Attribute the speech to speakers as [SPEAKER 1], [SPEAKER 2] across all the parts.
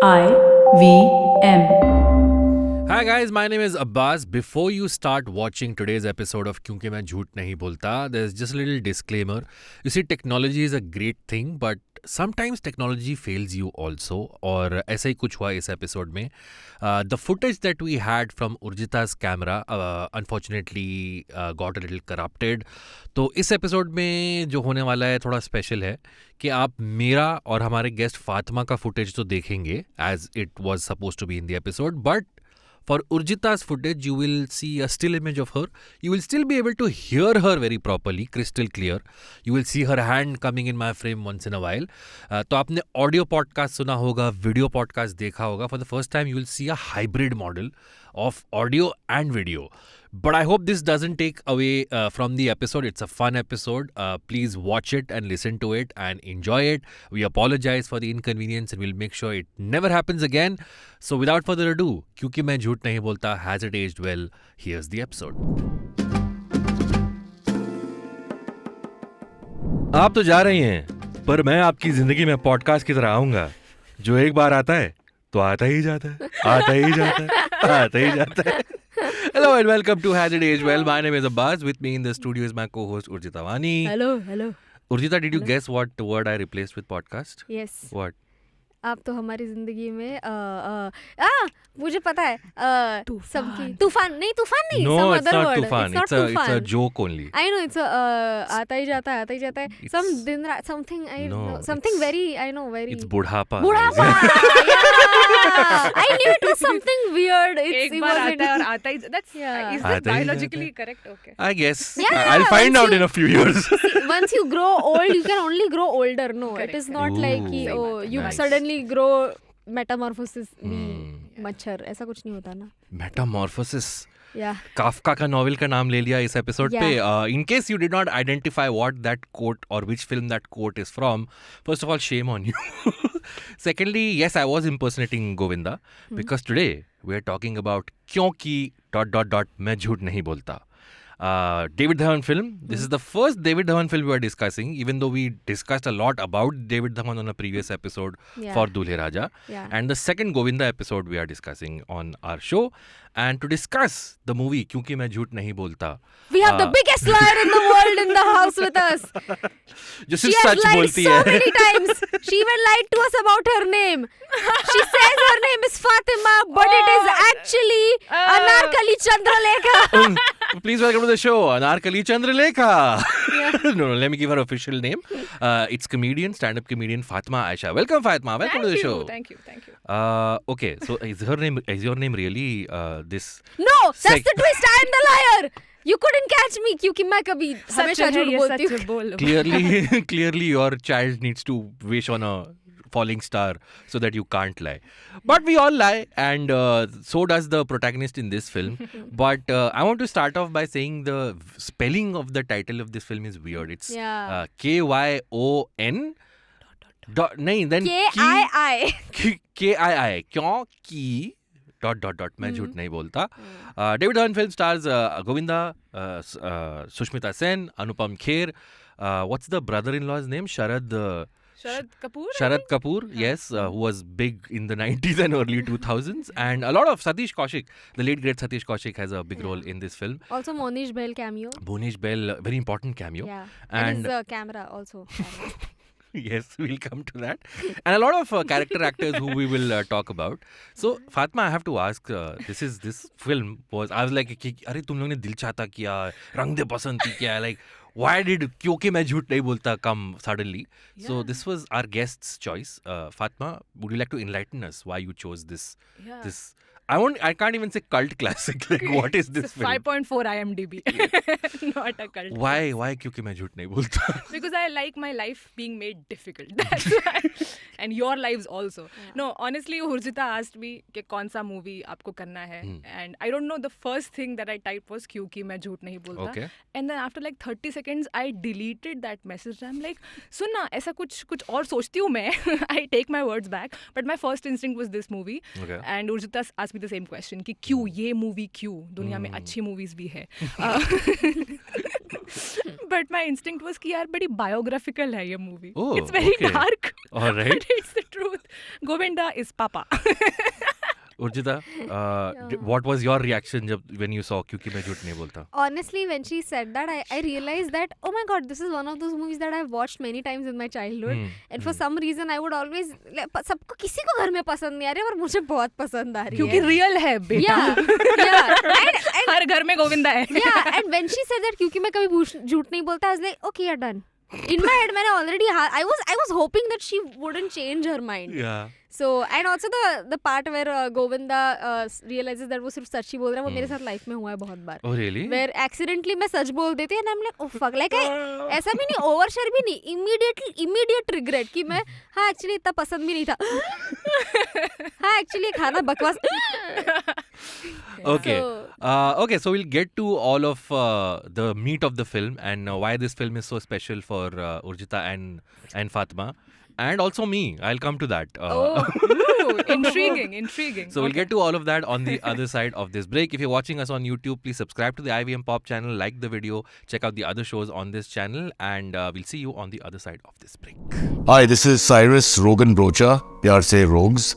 [SPEAKER 1] IVM.
[SPEAKER 2] Hi guys, my name is Abbas. Before you start watching today's episode of Kyokii मैं झूठ नहीं बोलता, there's just a little disclaimer. You see, technology is a great thing, but sometimes technology fails you also. और ऐसा ही कुछ हुआ इस episode में. The footage that we had from Urjita's camera unfortunately got a little corrupted. तो इस episode में जो होने वाला है थोड़ा special है कि आप मेरा और हमारे गेस्ट फातिमा का footage तो देखेंगे as it was supposed to be in the episode, but for Urjita's footage, you will see a still image of her. You will still be able to hear her very properly, crystal clear. You will see her hand coming in my frame once in a while. तो आपने audio podcast सुना होगा, video podcast देखा होगा. For the first time, you will see a hybrid model of audio and video. But I hope this doesn't take away from the episode. It's a fun episode. Please watch it and listen to it and enjoy it. We apologize for the inconvenience and we'll make sure it never happens again. So without further ado, Kyokii मैं झूठ नहीं बोलता has it aged well? Here's the episode. आप तो जा रही हैं, पर मैं आपकी जिंदगी में पॉडकास्ट की तरह आऊंगा, जो एक बार आता है तो आता ही जाता है, आता ही जाता है, आता ही जाता है. Hello and welcome to Has It Aged Well. My name is Abbas. With me in the studio is my co-host Urjita.
[SPEAKER 3] Hello.
[SPEAKER 2] Urjita, did you
[SPEAKER 3] Hello.
[SPEAKER 2] guess what word I replaced with podcast?
[SPEAKER 3] Yes.
[SPEAKER 2] What?
[SPEAKER 3] आप तो हमारी जिंदगी में मुझे पता है सबकी तूफान नहीं
[SPEAKER 2] No,
[SPEAKER 3] some
[SPEAKER 2] it's
[SPEAKER 3] other
[SPEAKER 2] not
[SPEAKER 3] word.
[SPEAKER 2] tufan.
[SPEAKER 3] It's
[SPEAKER 2] It's a joke only.
[SPEAKER 3] I know it's आता ही जाता है
[SPEAKER 2] It's-
[SPEAKER 3] some दिन रात something I
[SPEAKER 2] No,
[SPEAKER 3] know something
[SPEAKER 2] it's-
[SPEAKER 3] very I know very
[SPEAKER 2] It's budhapa.
[SPEAKER 3] yeah. I knew it was something weird.
[SPEAKER 4] एक बार आता है और आता ही that's
[SPEAKER 3] Yeah.
[SPEAKER 4] is
[SPEAKER 2] आता
[SPEAKER 4] that
[SPEAKER 2] ही
[SPEAKER 4] biologically
[SPEAKER 2] जाता
[SPEAKER 4] correct? Okay.
[SPEAKER 2] I guess.
[SPEAKER 3] Yeah,
[SPEAKER 2] I'll find
[SPEAKER 3] once
[SPEAKER 2] out in a few years.
[SPEAKER 3] Once you grow old you can only grow older. No,
[SPEAKER 4] Correct,
[SPEAKER 3] it is
[SPEAKER 4] correct.
[SPEAKER 3] not like कि
[SPEAKER 2] Ooh,
[SPEAKER 3] you
[SPEAKER 2] nice.
[SPEAKER 3] suddenly grow metamorphosis
[SPEAKER 2] Hmm.
[SPEAKER 3] मच्छर ऐसा कुछ नहीं होता ना.
[SPEAKER 2] Metamorphosis.
[SPEAKER 3] Yeah.
[SPEAKER 2] Kafka का novel का नाम ले लिया इस एपिसोड
[SPEAKER 3] Yeah.
[SPEAKER 2] पे. In case you did not identify what that quote or which film that quote is from, first of all, shame on you. Secondly, yes, I was impersonating Govinda because today we are talking about Kyokii ... मैं झूठ नहीं बोलता. David Dhawan film. This is the first David Dhawan film we are discussing, even though we discussed a lot about David Dhawan on a previous episode
[SPEAKER 3] Yeah.
[SPEAKER 2] for Dulhe Raja.
[SPEAKER 3] Yeah.
[SPEAKER 2] And the second Govinda episode we are discussing on our show. And to discuss the movie Kyokii मैं झूठ नहीं बोलता,
[SPEAKER 3] We have the biggest liar in the world in the house with us.
[SPEAKER 2] जो
[SPEAKER 3] She
[SPEAKER 2] सिर्फ
[SPEAKER 3] has
[SPEAKER 2] such
[SPEAKER 3] lied
[SPEAKER 2] बोलती
[SPEAKER 3] so
[SPEAKER 2] है.
[SPEAKER 3] many times. She even lied to us about her name. She says her name is Fatima, but it is actually Anarkali Chandralekha.
[SPEAKER 2] Please welcome to the show, Anarkali Chandralekha. No, let me give her official name. It's comedian, stand-up comedian Fatima Aisha. Welcome, Fatima. Welcome to the show.
[SPEAKER 4] Thank you.
[SPEAKER 2] Okay, so is your name really this?
[SPEAKER 3] No, that's the twist. I am the liar. You couldn't catch me क्योंकि मैं कभी हमेशा झूठ बोलती हूँ.
[SPEAKER 4] बोल.
[SPEAKER 2] Clearly your child needs to wish on a falling star so that you can't lie. But we all lie, and so does the protagonist in this film. But I want to start off by saying the spelling of the title of this film is weird. It's
[SPEAKER 3] Yeah.
[SPEAKER 2] Kyon. नहीं, then
[SPEAKER 3] K-I-I.
[SPEAKER 2] K-I-I. Kyokii ... मैं झूठ नहीं बोलता. David Dhawan film stars Govinda, Sushmita Sen, Anupam Kher. What's the brother-in-law's name? Sharad Kapoor, yes, who was big in the 90s and early 2000s. And a lot of Satish Kaushik, the late great Satish Kaushik has a big role in this film.
[SPEAKER 3] Also Monish Bell cameo.
[SPEAKER 2] Bonish Bell, very important cameo.
[SPEAKER 3] Yeah.
[SPEAKER 2] And
[SPEAKER 3] his camera also.
[SPEAKER 2] yes, we'll come to that. And a lot of character actors who we will talk about. So, Fatima, I have to ask, this film was, I was like, अरे तुम लोग ने दिल चाहता किया, रंग दे बसंती किया, like, why did Kyokii मैं झूठ नहीं बोलता come suddenly? So, this was our guest's choice. Fatima, would you like to enlighten us why you chose this? This I can't even say cult classic. Like, what is this film?
[SPEAKER 4] 5.4 IMDb. Not a cult.
[SPEAKER 2] Why Kyokii मैं झूठ नहीं बोलता?
[SPEAKER 4] Because I like my life being made difficult. That's why. And your lives also.
[SPEAKER 3] Yeah.
[SPEAKER 4] No, honestly, Urjita asked me कि कौन सा movie आपको करना है. And I don't know, the first thing that I typed was Kyokii मैं झूठ नहीं बोलता.
[SPEAKER 2] Okay.
[SPEAKER 4] And then after like 30 seconds, I deleted that message. I'm like, सुन ना, ऐसा कुछ और सोचती हूँ मैं. I take my words back. But my first instinct was this movie.
[SPEAKER 2] Okay.
[SPEAKER 4] And Urjita asked me the same question कि क्यों ये movie क्यों? दुनिया में अच्छी movies भी है. but my instinct was कि यार बड़ी biographical है ये movie.
[SPEAKER 2] Oh,
[SPEAKER 4] It's very
[SPEAKER 2] okay.
[SPEAKER 4] dark.
[SPEAKER 2] All right.
[SPEAKER 4] But it's the truth. Govinda is Papa.
[SPEAKER 2] Urjita, what was your reaction when you saw Kyokii मैं झूठ नहीं बोलता?
[SPEAKER 3] Honestly, when she said that, I realized that, oh my god, this is one of those movies that I've watched many times in my childhood. And for some reason, I would always... सबको किसी को घर में पसंद नहीं आ रही है, पर मुझे बहुत पसंद आ रही है.
[SPEAKER 4] क्योंकि real है बेटा.
[SPEAKER 3] Yeah.
[SPEAKER 4] हर घर में गोविंदा है.
[SPEAKER 3] Yeah, and when she said that क्योंकि मैं कभी झूठ नहीं बोलता, I was like, okay, you're done. In my head, मैंने already... I was hoping that she wouldn't change her mind.
[SPEAKER 2] Yeah.
[SPEAKER 3] So, and also the part where Govinda realizes that वो सिर्फ सच ही बोल रहा है, वो मेरे साथ लाइफ में हुआ है बहुत बार.
[SPEAKER 2] Oh really?
[SPEAKER 3] Where accidentally मैं सच बोल देती हूँ and I'm like, oh fuck, like ऐसा भी नहीं, overshare भी नहीं, immediate regret कि मैं हाँ actually इतना पसंद भी नहीं था. हाँ actually खाना बकवास.
[SPEAKER 2] Okay. Okay, so we'll get to all of the meat of the film and why this film is so special for Urjita and Fatima. And also me. I'll come to that.
[SPEAKER 4] Intriguing.
[SPEAKER 2] So we'll get to all of that on the other side of this break. If you're watching us on YouTube, please subscribe to the IVM Pop channel, like the video, check out the other shows on this channel, and we'll see you on the other side of this break.
[SPEAKER 5] Hi, this is Cyrus Rogan Brocha, pyar se Rogues.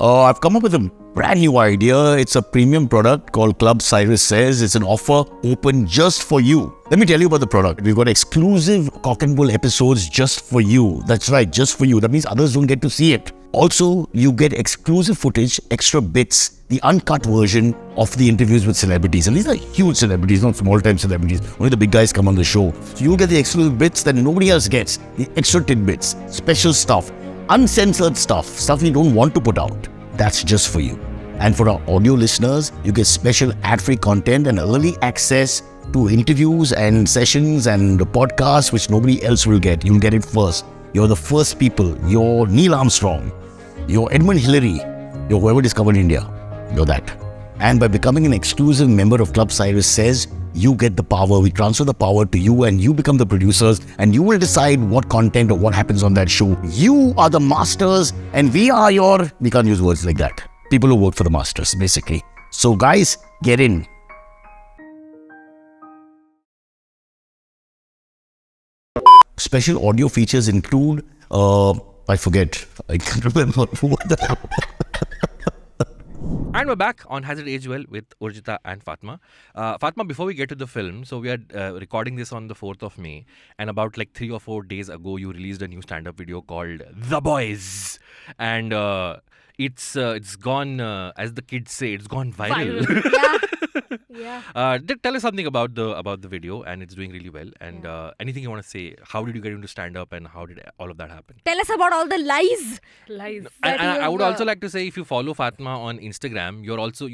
[SPEAKER 5] I've come up with a brand new idea. It's a premium product called Club Cyrus Says. It's an offer open just for you. Let me tell you about the product. We've got exclusive Cock and Bull episodes just for you. That's right, just for you. That means others don't get to see it. Also, you get exclusive footage, extra bits, the uncut version of the interviews with celebrities. And these are huge celebrities, not small-time celebrities. Only the big guys come on the show. So you'll get the exclusive bits that nobody else gets. The extra tidbits, special stuff, uncensored stuff you don't want to put out. That's just for you. And for our audio listeners, you get special ad-free content and early access to interviews and sessions and podcasts which nobody else will get. You'll get it first. You're the first people. You're Neil Armstrong. You're Edmund Hillary. You're whoever discovered India. You're that. And by becoming an exclusive member of Club Cyrus Says, you get the power. We transfer the power to you and you become the producers and you will decide what content or what happens on that show. You are the masters and we are your... We can't use words like that. People who work for the masters, basically. So guys, get in. Special audio features include... I forget. I can't remember what the hell.
[SPEAKER 2] And we're back on Has It Aged Well with Urjita and Fatima. Fatima, before we get to the film, so we are recording this on the 4th of May. And about like 3 or 4 days ago, you released a new stand-up video called The Boys. And it's gone, as the kids say, it's gone viral.
[SPEAKER 3] Yeah.
[SPEAKER 2] Tell us something about the video, and it's doing really well. And anything you want to say? How did you get into stand-up, and how did all of that happen?
[SPEAKER 3] Tell us about all the lies.
[SPEAKER 2] And I would also like to say, if you follow Fatima on Instagram, you also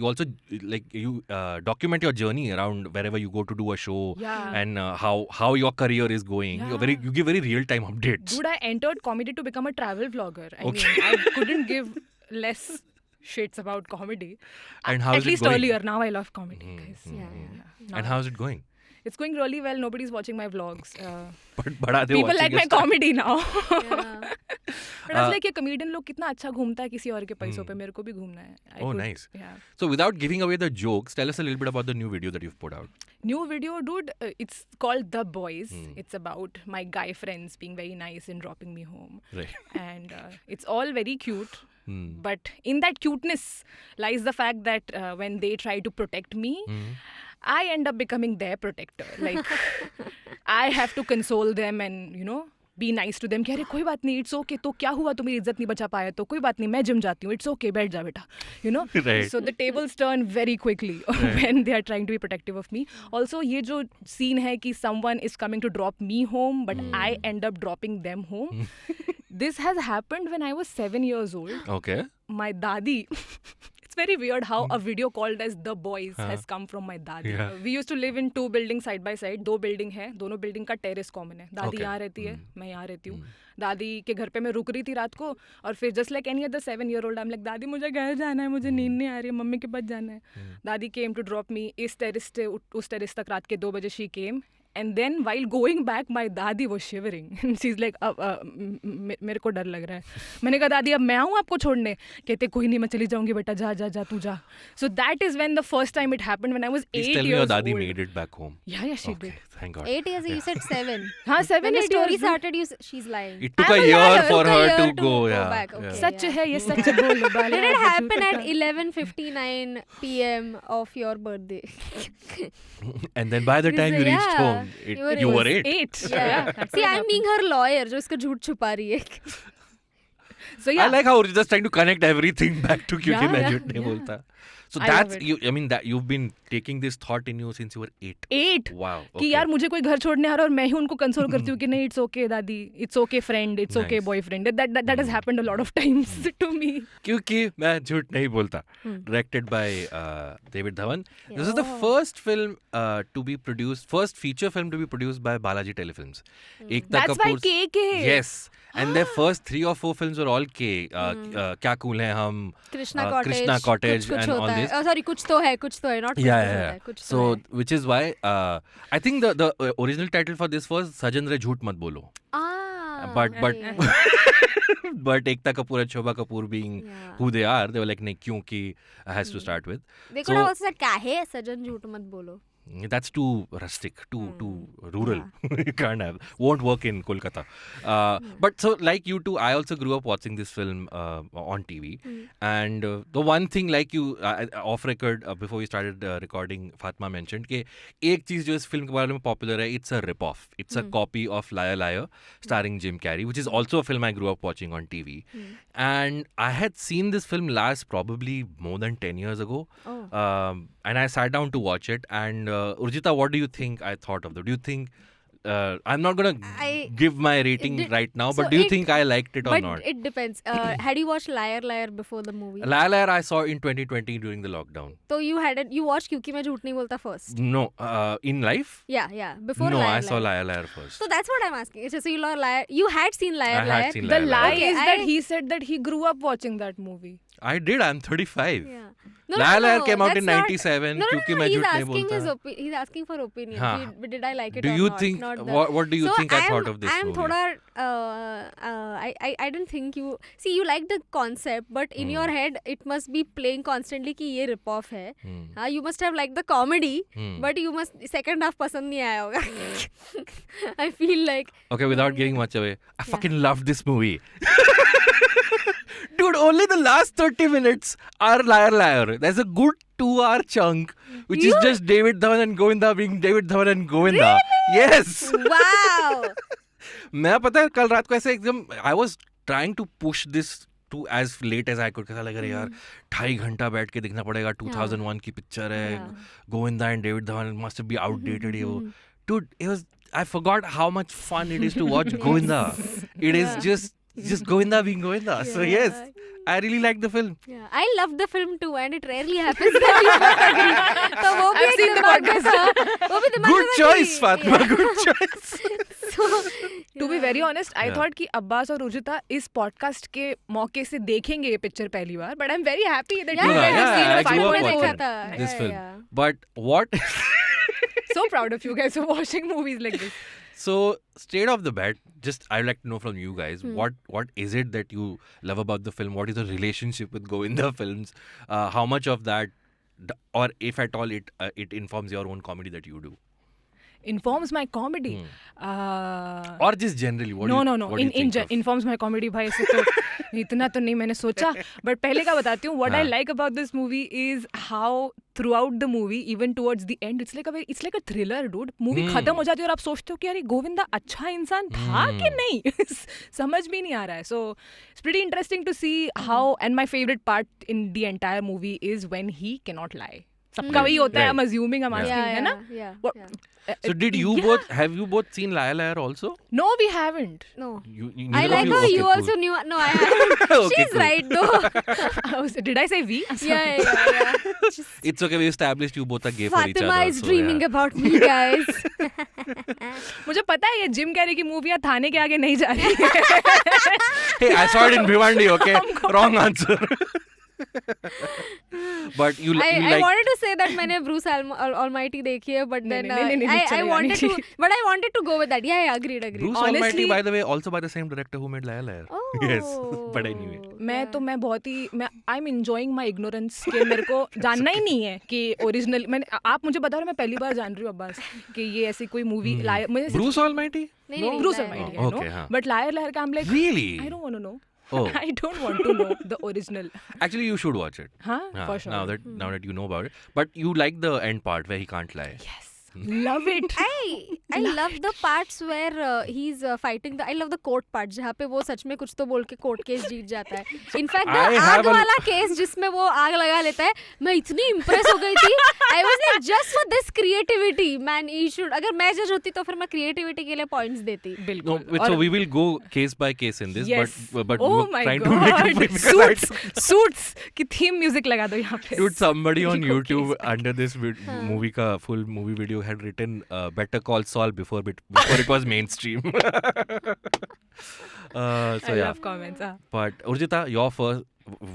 [SPEAKER 2] document your journey around wherever you go to do a show, and how your career is going.
[SPEAKER 4] Yeah.
[SPEAKER 2] You give very real time updates.
[SPEAKER 4] Dude, I entered comedy to become a travel vlogger. I mean, I couldn't give less shits about comedy.
[SPEAKER 2] And how is
[SPEAKER 4] At
[SPEAKER 2] it
[SPEAKER 4] least
[SPEAKER 2] going?
[SPEAKER 4] earlier. Now I love comedy. Guys.
[SPEAKER 2] And how's it going?
[SPEAKER 4] It's going really well. Nobody's watching my vlogs.
[SPEAKER 2] But
[SPEAKER 4] People like my comedy now.
[SPEAKER 3] Yeah.
[SPEAKER 4] But I was like, ये comedian लोग कितना अच्छा घूमता है किसी और के पैसों पे, मेरे को भी घूमना है.
[SPEAKER 2] Nice.
[SPEAKER 4] Yeah.
[SPEAKER 2] So without giving away the jokes, tell us a little bit about the new video that you've put out.
[SPEAKER 4] New video, dude. It's called The Boys. It's about my guy friends being very nice and dropping me home.
[SPEAKER 2] Right.
[SPEAKER 4] And it's all very cute. But in that cuteness lies the fact that when they try to protect me, I end up becoming their protector. Like, I have to console them and, be nice to them. कि अरे कोई बात नहीं, it's okay. तो क्या हुआ, तुम्हारी इज्जत नहीं बचा पाया तो कोई बात नहीं, मैं जिम जाती हूँ, it's okay, बैठ जा बेटा.
[SPEAKER 2] Right.
[SPEAKER 4] So the tables turn very quickly when they are trying to be protective of me. Also, ये जो scene है कि someone is coming to drop me home, but I end up dropping them home. This has happened when I was 7 years old.
[SPEAKER 2] Okay.
[SPEAKER 4] My dadi... It's very weird how a video called as The Boys has come from my dadi.
[SPEAKER 2] Yeah.
[SPEAKER 4] We used to live in 2 buildings side by side. 2 building है, दोनों building का terrace common है. दादी यहाँ रहती है, मैं यहाँ रहती हूँ. दादी के घर पे मैं रुक रही थी रात को और फिर just like any other 7-year-old I'm like, दादी मुझे घर जाना है, मुझे नींद नहीं आ रही है, मम्मी के पास जाना है. दादी came to drop me इस terrace से उस terrace तक रात के 2 बजे she came. And then while going back, my dadi was shivering. She's like, मेरे को डर लग रहा है. मैंने कहा दादी अब मैं आऊँ आपको छोड़ने. कहते कोई नहीं मैं चली जाऊँगी बेटा जा तू जा. So that is when the first time it happened when I was 8 years old.
[SPEAKER 2] Please tell me your dadi made it back home.
[SPEAKER 4] Yeah, she did.
[SPEAKER 2] Thank God.
[SPEAKER 3] 8 years, you said 7.
[SPEAKER 4] हाँ 7
[SPEAKER 3] When the
[SPEAKER 4] 8
[SPEAKER 3] story
[SPEAKER 4] years.
[SPEAKER 3] started, she's lying.
[SPEAKER 2] It took
[SPEAKER 4] I'm
[SPEAKER 2] a
[SPEAKER 4] a
[SPEAKER 2] year
[SPEAKER 4] liar.
[SPEAKER 2] for
[SPEAKER 3] Took a
[SPEAKER 2] her
[SPEAKER 3] year
[SPEAKER 2] to
[SPEAKER 3] to
[SPEAKER 2] go.
[SPEAKER 3] go
[SPEAKER 2] Yeah.
[SPEAKER 3] back, okay.
[SPEAKER 2] yeah.
[SPEAKER 4] सच है ये सच बोलो बाला.
[SPEAKER 3] Did it happen at 11:59 p.m. of your birthday?
[SPEAKER 2] And then by the time you reached home, you were 8.
[SPEAKER 4] 8.
[SPEAKER 3] Yeah.
[SPEAKER 4] that's
[SPEAKER 3] See,
[SPEAKER 4] what
[SPEAKER 3] I'm
[SPEAKER 4] happened.
[SPEAKER 3] being her lawyer, जो इसका झूठ छुपा रही है.
[SPEAKER 4] So yeah.
[SPEAKER 2] I like how Urjita's trying to connect everything back to क्योंकि मैं झूठ नहीं बोलता. So
[SPEAKER 4] I love
[SPEAKER 2] that's
[SPEAKER 4] it.
[SPEAKER 2] you. I mean that you've been taking this thought in you since you were 8.
[SPEAKER 4] 8.
[SPEAKER 2] Wow.
[SPEAKER 4] कि
[SPEAKER 2] Okay.
[SPEAKER 4] यार मुझे कोई घर छोड़ने आ रहा है और मैं ही उनको कंसोल करती हूँ कि नहीं इट्स ओके दादी it's okay friend it's okay
[SPEAKER 2] Nice.
[SPEAKER 4] Boyfriend that has happened a lot of times to me.
[SPEAKER 2] क्योंकि मैं झूठ नहीं बोलता. Directed by David Dhawan. This is the first film to be produced, first feature film to be produced by Balaji Telefilms. Ekta
[SPEAKER 4] That's by
[SPEAKER 2] Kapoor's-
[SPEAKER 4] KK.
[SPEAKER 2] Yes. And their first 3 or 4 films were all K. क्या cool है हम.
[SPEAKER 3] Krishna
[SPEAKER 2] Krishna Cottage
[SPEAKER 3] कुछ
[SPEAKER 2] and all
[SPEAKER 3] होता है.
[SPEAKER 2] this.
[SPEAKER 3] Oh, sorry, कुछ तो है, not
[SPEAKER 2] Yeah,
[SPEAKER 3] कुछ होता है,
[SPEAKER 2] yeah.
[SPEAKER 3] कुछ तो
[SPEAKER 2] So,
[SPEAKER 3] है.
[SPEAKER 2] which is why I think the original title for this was Sajan Re Jhoot Mat Bolo. But but Ekta Kapoor and Shobha Kapoor being who they are, they were like नहीं क्योंकि has to start with.
[SPEAKER 3] They could have also said काहे सजन झूठ मत बोलो.
[SPEAKER 2] That's too rustic, too rural. You can't have. Won't work in Kolkata. But so like you two, I also grew up watching this film on TV. And the one thing like you, off record, before we started recording, Fatima mentioned कि एक चीज़ जो इस film के बारे में popular है, it's a rip-off. It's a copy of Liar Liar, starring Jim Carrey, which is also a film I grew up watching on TV. And I had seen this film last probably more than 10 years ago. And I sat down to watch it. And Urjita, what do you think I thought of that? Do you think I'm not gonna give my rating right now, but do you think I liked it or not?
[SPEAKER 3] But it depends. Had you watched Liar Liar before the movie?
[SPEAKER 2] Liar Liar I saw in 2020 during the lockdown.
[SPEAKER 3] So you watched क्योंकि मैं झूठ नहीं बोलता first?
[SPEAKER 2] No, in life?
[SPEAKER 3] Yeah. Before
[SPEAKER 2] No,
[SPEAKER 3] Liar
[SPEAKER 2] I saw
[SPEAKER 3] Liar.
[SPEAKER 2] Liar Liar first.
[SPEAKER 3] So that's what I'm asking. So you saw Liar. You had seen Liar
[SPEAKER 2] I
[SPEAKER 3] Liar.
[SPEAKER 2] had seen
[SPEAKER 4] The
[SPEAKER 2] Liar
[SPEAKER 4] lie
[SPEAKER 2] Liar.
[SPEAKER 3] Okay,
[SPEAKER 4] is that
[SPEAKER 3] I-
[SPEAKER 4] he said that he grew up watching that movie.
[SPEAKER 2] I did. I'm 35.
[SPEAKER 3] Yeah.
[SPEAKER 2] Liar Liar came out in
[SPEAKER 3] that's not-
[SPEAKER 2] 97.
[SPEAKER 3] No,
[SPEAKER 2] क्योंकि मैं
[SPEAKER 3] he's
[SPEAKER 2] झूठ नहीं
[SPEAKER 3] asking
[SPEAKER 2] बोलता.
[SPEAKER 3] he's asking for opinion.
[SPEAKER 2] हाँ.
[SPEAKER 3] Did I like it
[SPEAKER 2] Do
[SPEAKER 3] or
[SPEAKER 2] you
[SPEAKER 3] not?
[SPEAKER 2] think
[SPEAKER 3] Not the-
[SPEAKER 2] what do you
[SPEAKER 3] So
[SPEAKER 2] think I thought of this
[SPEAKER 3] I'm
[SPEAKER 2] movie?
[SPEAKER 3] thoda I didn't think you see you like the concept, but in your head it must be playing constantly कि ये rip off है. You must have liked the comedy, but you must second half पसंद नहीं आया होगा. I feel like
[SPEAKER 2] Okay, without giving much away, I fucking loved this movie. Dude, only the last 30 minutes are Liar Liar. There's a good 2-hour chunk, which is just David Dhawan and Govinda being David Dhawan and Govinda. Really? Yes.
[SPEAKER 3] wow.
[SPEAKER 2] मैं पता है कल रात को ऐसे एकदम I was trying to push this to as late as I could. कैसा लग रहा है यार 2.5 घंटा बैठ के देखना पड़ेगा. 2001 की पिक्चर है. Govinda and David Dhawan must be outdated. ये वो. Dude, it was. I forgot how much fun it is to watch Govinda. It is just Govinda being Govinda. So yes, I really like the film.
[SPEAKER 3] Yeah, I love the film too, and it rarely happens that you both agree. तो वो भी
[SPEAKER 4] I've
[SPEAKER 3] एक
[SPEAKER 4] seen the
[SPEAKER 3] दिमाग में था. वो भी दिमाग
[SPEAKER 2] Good
[SPEAKER 3] में था
[SPEAKER 2] choice,
[SPEAKER 3] कि-
[SPEAKER 2] Fatima.
[SPEAKER 3] Yeah.
[SPEAKER 2] Good choice.
[SPEAKER 3] So,
[SPEAKER 4] To be very honest, I
[SPEAKER 2] Yeah.
[SPEAKER 4] thought कि अब्बास और उर्जिता इस पॉडकास्ट के मौके से देखेंगे ये पिक्चर पहली बार. But I'm very happy that
[SPEAKER 3] Yeah,
[SPEAKER 4] you guys have seen
[SPEAKER 2] I
[SPEAKER 4] it
[SPEAKER 2] grew up
[SPEAKER 4] 5 minutes
[SPEAKER 2] watching
[SPEAKER 4] ago.
[SPEAKER 3] था.
[SPEAKER 2] this
[SPEAKER 3] Yeah,
[SPEAKER 2] film.
[SPEAKER 3] yeah.
[SPEAKER 2] But what?
[SPEAKER 4] So proud of you guys for watching movies like this.
[SPEAKER 2] So straight off the bat, just I'd like to know from you guys, what is it that you love about the film? What is the relationship with Govinda films? How much of that, or if at all, it informs your own comedy that you do?
[SPEAKER 4] Informs my comedy.
[SPEAKER 2] Or just generally, what do you,
[SPEAKER 4] No.
[SPEAKER 2] what do you think of?
[SPEAKER 4] Informs my comedy. भाई ऐसे तो इतना तो नहीं मैंने सोचा. But पहले का बताती हूँ. What I like about this movie is how throughout the movie, even towards the end, it's like a thriller, dude. Movie खत्म हो जाती है और आप सोचते हो कि यार ये गोविंदा अच्छा इंसान था कि नहीं. समझ भी नहीं आ रहा है. So it's pretty interesting to see how. And my favorite part in the entire movie is when he cannot lie. सबका वही होता है. I'm assuming, I'm asking, है ना?
[SPEAKER 3] Yeah.
[SPEAKER 4] What-
[SPEAKER 2] So did you both, have you both seen Liar Liar also?
[SPEAKER 4] No, we haven't.
[SPEAKER 3] No.
[SPEAKER 2] You
[SPEAKER 3] I
[SPEAKER 2] neither of
[SPEAKER 3] like
[SPEAKER 2] you?
[SPEAKER 3] how
[SPEAKER 2] Okay,
[SPEAKER 3] you
[SPEAKER 2] cool.
[SPEAKER 3] also knew. No, I haven't.
[SPEAKER 2] Okay,
[SPEAKER 3] She's
[SPEAKER 2] cool.
[SPEAKER 3] right though.
[SPEAKER 4] Did I say we?
[SPEAKER 3] Yeah.
[SPEAKER 2] It's okay, we established you both are gay for each other.
[SPEAKER 3] Fatima is
[SPEAKER 2] so
[SPEAKER 3] dreaming
[SPEAKER 2] yeah.
[SPEAKER 3] about me, guys.
[SPEAKER 4] मुझे पता है ये Jim Carrey की मूवियाँ थाने के आगे नहीं जा रही है.
[SPEAKER 2] Hey, I saw it in Bhiwandi, okay? Wrong answer. But you
[SPEAKER 3] I
[SPEAKER 2] like
[SPEAKER 3] wanted to say that मैंने Bruce Almighty देखी है, but then
[SPEAKER 4] नहीं,
[SPEAKER 3] I
[SPEAKER 4] चलेगा
[SPEAKER 3] wanted to,
[SPEAKER 4] नहीं।
[SPEAKER 3] but I wanted to go with that. Yeah, agreed.
[SPEAKER 2] Bruce
[SPEAKER 4] Honestly-
[SPEAKER 2] Almighty, by the way, also by the same director who made Liar Liar.
[SPEAKER 3] Oh.
[SPEAKER 2] Yes, but anyway.
[SPEAKER 4] मैं बहुत ही I am enjoying my ignorance कि मेरे को जानना ही नहीं है कि ओरिजिनल मैंने आप मुझे बता रहे मैं पहली बार जान रही हूँ अब्बास कि ये ऐसी कोई मूवी लायर मुझे
[SPEAKER 2] Bruce Almighty?
[SPEAKER 3] नहीं,
[SPEAKER 4] Bruce
[SPEAKER 3] Liar.
[SPEAKER 4] Almighty
[SPEAKER 2] Oh,
[SPEAKER 4] I
[SPEAKER 2] okay,
[SPEAKER 4] no
[SPEAKER 2] हाँ.
[SPEAKER 4] बट लायर लायर का I am like
[SPEAKER 2] Really?
[SPEAKER 4] I don't want to know
[SPEAKER 2] Oh.
[SPEAKER 4] I don't want to know the original.
[SPEAKER 2] Actually, you should watch it.
[SPEAKER 4] Huh?
[SPEAKER 2] Yeah,
[SPEAKER 4] For sure.
[SPEAKER 2] Now that you know about it. But you like the end part where he can't lie.
[SPEAKER 4] Yes. Love it.
[SPEAKER 3] I love the parts where he's fighting I love the court part जहाँ पे वो सच में कुछ तो बोल के court case जीत जाता है. इनफैक्ट
[SPEAKER 2] I
[SPEAKER 3] आग
[SPEAKER 2] have a-
[SPEAKER 3] वाला केस जिसमें वो आग लगा लेता है, मैं इतनी इम्प्रेस हो गई थी. I was like just for this creativity man he should. अगर मैं जज होती तो फिर मैं creativity के लिए points देती.
[SPEAKER 2] No,
[SPEAKER 4] बिल्कुल.
[SPEAKER 2] so we will go case by case in this.
[SPEAKER 4] Yes.
[SPEAKER 2] But
[SPEAKER 4] oh
[SPEAKER 2] we're
[SPEAKER 4] my
[SPEAKER 2] trying to make
[SPEAKER 4] god.
[SPEAKER 2] it because
[SPEAKER 4] Suits की theme music लगा दो यहाँ पे.
[SPEAKER 2] Dude, somebody on
[SPEAKER 4] Kyokii
[SPEAKER 2] YouTube
[SPEAKER 4] is-
[SPEAKER 2] under this movie ka full movie video had written Better Call Saul before it was mainstream. So
[SPEAKER 4] I
[SPEAKER 2] yeah.
[SPEAKER 4] love comments.
[SPEAKER 2] But Urjita, your first.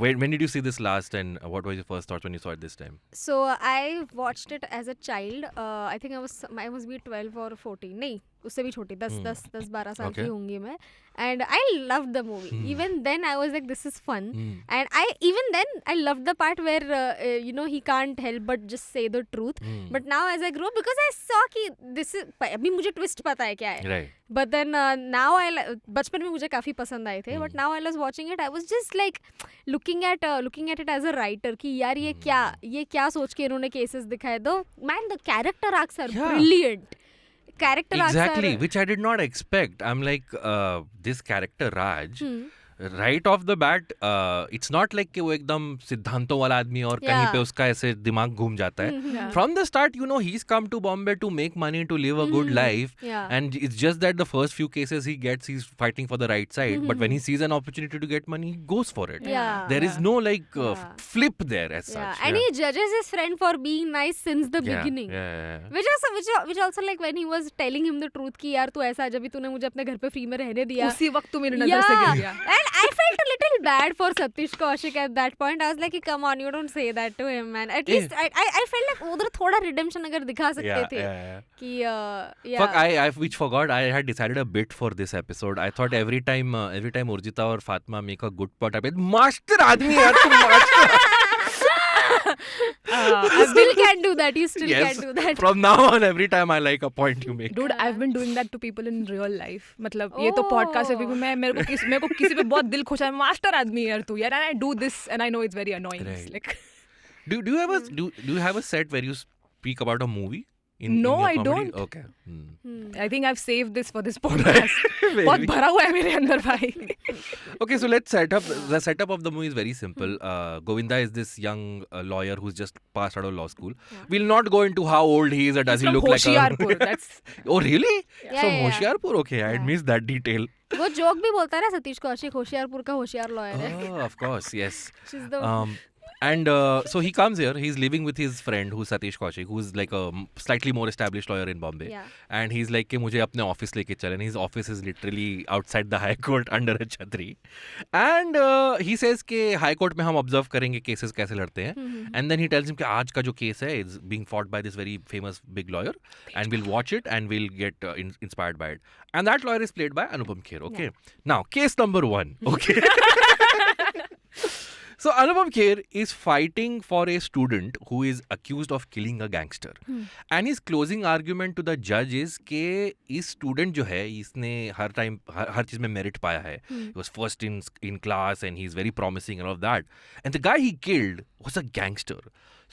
[SPEAKER 2] When did you see this last, and what was your first thoughts when you saw it this time?
[SPEAKER 3] So I watched it as a child. I think I must be 12 or 14. नहीं, उससे भी छोटी 10-12 साल की होंगी मैं. And I loved the movie. Even then I was like, this is fun. And I loved the part where he can't help but just say the truth. But now as I grew up, because I saw कि this is अभी मुझे twist पता है क्या है.
[SPEAKER 2] Right.
[SPEAKER 3] But then now बचपन में मुझे काफी पसंद आए थे. But now I was watching it, I was just like looking at it as a writer कि यार ये क्या सोच के इन्होंने cases दिखाए. Though man, the character arcs are brilliant. Character
[SPEAKER 2] Exactly,
[SPEAKER 3] arcs are,
[SPEAKER 2] which I did not expect. I'm like, this character Raj, right off the bat, it's not like कि वो एकदम सिद्धांतों वाला आदमी और कहीं पे उसका ऐसे दिमाग घूम जाता है.
[SPEAKER 4] Yeah.
[SPEAKER 2] From the start, he's come to Bombay to make money, to live a good life.
[SPEAKER 3] Yeah.
[SPEAKER 2] And it's just that the first few cases he gets, he's fighting for the right side. But when he sees an opportunity to get money, he goes for it.
[SPEAKER 3] Yeah.
[SPEAKER 2] There is no flip there as
[SPEAKER 3] yeah.
[SPEAKER 2] such.
[SPEAKER 3] And he judges his friend for being nice since the beginning.
[SPEAKER 2] Yeah.
[SPEAKER 3] Which also like when he was telling him the truth कि यार तू ऐसा जब भी तूने मुझे अपने घर पे फ्री में रहने दिया.
[SPEAKER 4] उसी वक्त तू मेरी नजर से गिर गया.
[SPEAKER 3] And I felt a little bad for Satish Kaushik at that point. I was like, come on, you don't say that to him, man. At least I felt like उधर थोड़ा redemption अगर दिखा सकते थे. कि yeah.
[SPEAKER 2] Fuck, I which forgot, I had decided a bit for this episode. I thought every time Urjita or Fatima make a good part, I'd be master आदमी यार तुम master.
[SPEAKER 3] You still can do that. You still
[SPEAKER 2] Yes.
[SPEAKER 3] can do that.
[SPEAKER 2] From now on, every time I like a point you make.
[SPEAKER 4] Dude, I've been doing that to people in real life. मतलब ये तो podcast है क्योंकि मेरे को किसी पे बहुत दिल खुश है. मास्टर आदमी यार तू यार. And I do this and I know it's very annoying.
[SPEAKER 2] Right.
[SPEAKER 4] It's like
[SPEAKER 2] Do you have a set where you speak about a movie?
[SPEAKER 4] No,
[SPEAKER 2] in your
[SPEAKER 4] I
[SPEAKER 2] comedy?
[SPEAKER 4] don't.
[SPEAKER 2] Okay.
[SPEAKER 4] I think I've saved this for this podcast. बहुत भरा हुआ है मेरे अंदर भाई.
[SPEAKER 2] Okay, so let's set up. The setup of the movie is very simple. Govinda is this young lawyer who's just passed out of law school. We'll not go into how old he is or does he
[SPEAKER 4] From
[SPEAKER 2] look like a...
[SPEAKER 4] Hoshiarpur. That's
[SPEAKER 2] Oh, really?
[SPEAKER 3] Yeah,
[SPEAKER 2] From
[SPEAKER 3] yeah.
[SPEAKER 2] Hoshiarpur? Okay, I'd missed that detail.
[SPEAKER 3] वो joke भी बोलता है ना सतीश कौशिक होशियारपुर का होशियार lawyer है.
[SPEAKER 2] Oh, of course, yes.
[SPEAKER 3] She's the
[SPEAKER 2] And so he comes here. He's living with his friend who's Satish Kaushik, who's like a slightly more established lawyer in Bombay.
[SPEAKER 3] Yeah.
[SPEAKER 2] And he's like कि मुझे अपने office लेके चले. And his office is literally outside the High Court under a chhatri. And he says कि High Court में हम observe करेंगे cases कैसे लड़ते हैं. And then he tells him कि आज का जो case है is being fought by this very famous big lawyer. And we'll watch it and we'll get inspired by it. And that lawyer is played by Anupam Kher. Okay. Now, case number 1. Okay. So Anupam Kher is fighting for a student who is accused of killing a gangster. And his closing argument to the judge is कि इस student जो है इसने हर चीज में merit पाया है. He was first in class and he's very promising and all of that. And the guy he killed was a gangster.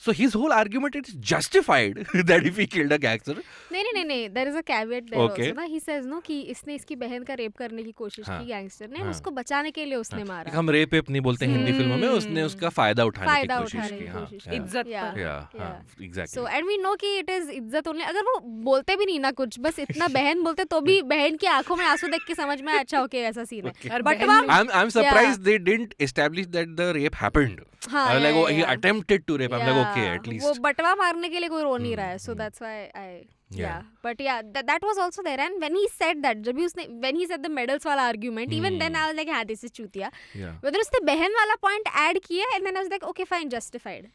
[SPEAKER 2] So his whole argument is justified that if he killed a gangster.
[SPEAKER 3] नहीं there is a caveat there
[SPEAKER 2] Okay.
[SPEAKER 3] also ना. He says no कि इसने इसकी बहन का rape करने की कोशिश की गैंगस्टर ने. उसको बचाने के लिए उसने मारा.
[SPEAKER 2] हम रेप नहीं बोलते हिंदी फिल्मों में. उसने उसका फायदा उठाने की कोशिश की. हाँ.
[SPEAKER 4] इज्जत पर.
[SPEAKER 2] Yeah, exactly.
[SPEAKER 3] So and we know कि it is इज्जत only. अगर वो बोलते भी नहीं ना कुछ, बस इतना बहन बोलते तो भी बहन की आंखों में आंसू देख के समझ में अच्छा ओके ऐसा सीन है. But
[SPEAKER 2] I'm surprised they didn't establish that the rape happened. I was like, he attempted to rape. I'm like, okay, at least.
[SPEAKER 3] वो बटवा मारने के लिए कोई रो नहीं रहा है. So that's why I Yeah, but yeah, that was also there. And when he said that, when he said the medals wala argument, even then I was like, this is chutiya.
[SPEAKER 2] Yeah.
[SPEAKER 3] But then उसने बहन वाला point add किया, and then I was like, okay, fine, justified.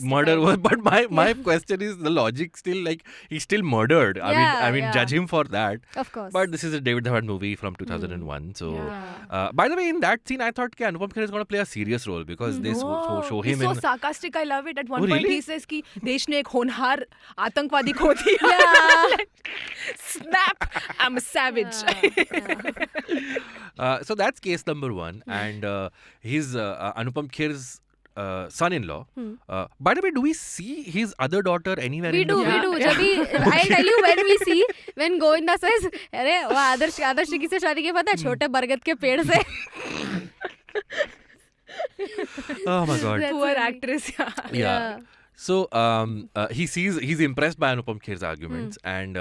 [SPEAKER 2] Murder was, but my question is the logic still, like, he's still murdered. I mean, judge him for that.
[SPEAKER 3] Of course.
[SPEAKER 2] But this is a David Dhawan movie from 2001. So, by the way, in that scene, I thought Anupam Kher is going to play a serious role because they show him
[SPEAKER 4] He's so
[SPEAKER 2] in.
[SPEAKER 4] sarcastic. I love it. At one
[SPEAKER 2] Oh,
[SPEAKER 4] point,
[SPEAKER 2] really?
[SPEAKER 4] he says कि देश ने एक होनहार आतंकवादी खो दिया. Snap! I'm a savage.
[SPEAKER 2] So that's case number one, and he's Anupam Kher's son-in-law. By the way, do we see his other daughter anywhere
[SPEAKER 3] We
[SPEAKER 2] in
[SPEAKER 3] do.
[SPEAKER 2] the film?
[SPEAKER 3] I'll tell you when Govinda says, अरे वो आदर्श की से शादी के पता है छोटे बरगद के पेड़ से.
[SPEAKER 2] Oh my God.
[SPEAKER 4] Poor actress.
[SPEAKER 2] Yeah. So he's impressed by Anupam Kher's arguments, and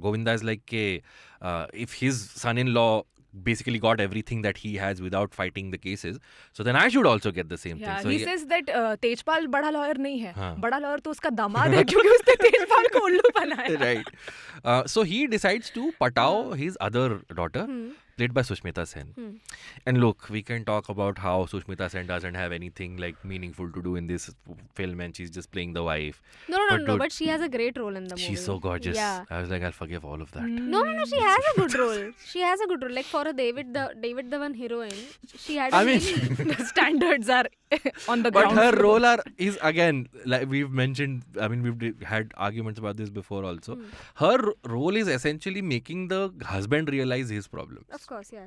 [SPEAKER 2] Govinda is like, if his son-in-law basically got everything that he has without fighting the cases, so then I should also get the same thing. So
[SPEAKER 4] he says that Tejpal बड़ा lawyer नहीं है.
[SPEAKER 2] हाँ.
[SPEAKER 4] बड़ा lawyer तो उसका दामाद है क्योंकि उसने तेजपाल को उल्लू बनाया.
[SPEAKER 2] Right. So he decides to patao his other daughter, played by Sushmita Sen. And look, we can talk about how Sushmita Sen doesn't have anything like meaningful to do in this film, and she's just playing the wife.
[SPEAKER 3] No, but she has a great role in the movie.
[SPEAKER 2] She's so gorgeous.
[SPEAKER 3] Yeah.
[SPEAKER 2] I was like, I'll forgive all of that.
[SPEAKER 3] No, she has a good role. She has a good role. Like for a David Dhawan heroine, she had a really...
[SPEAKER 4] The standards are on the
[SPEAKER 2] But
[SPEAKER 4] ground.
[SPEAKER 2] her role is again, like we've mentioned, I mean, we've had arguments about this before also. Her role is essentially making the husband realize his problems.
[SPEAKER 3] Of course, yeah.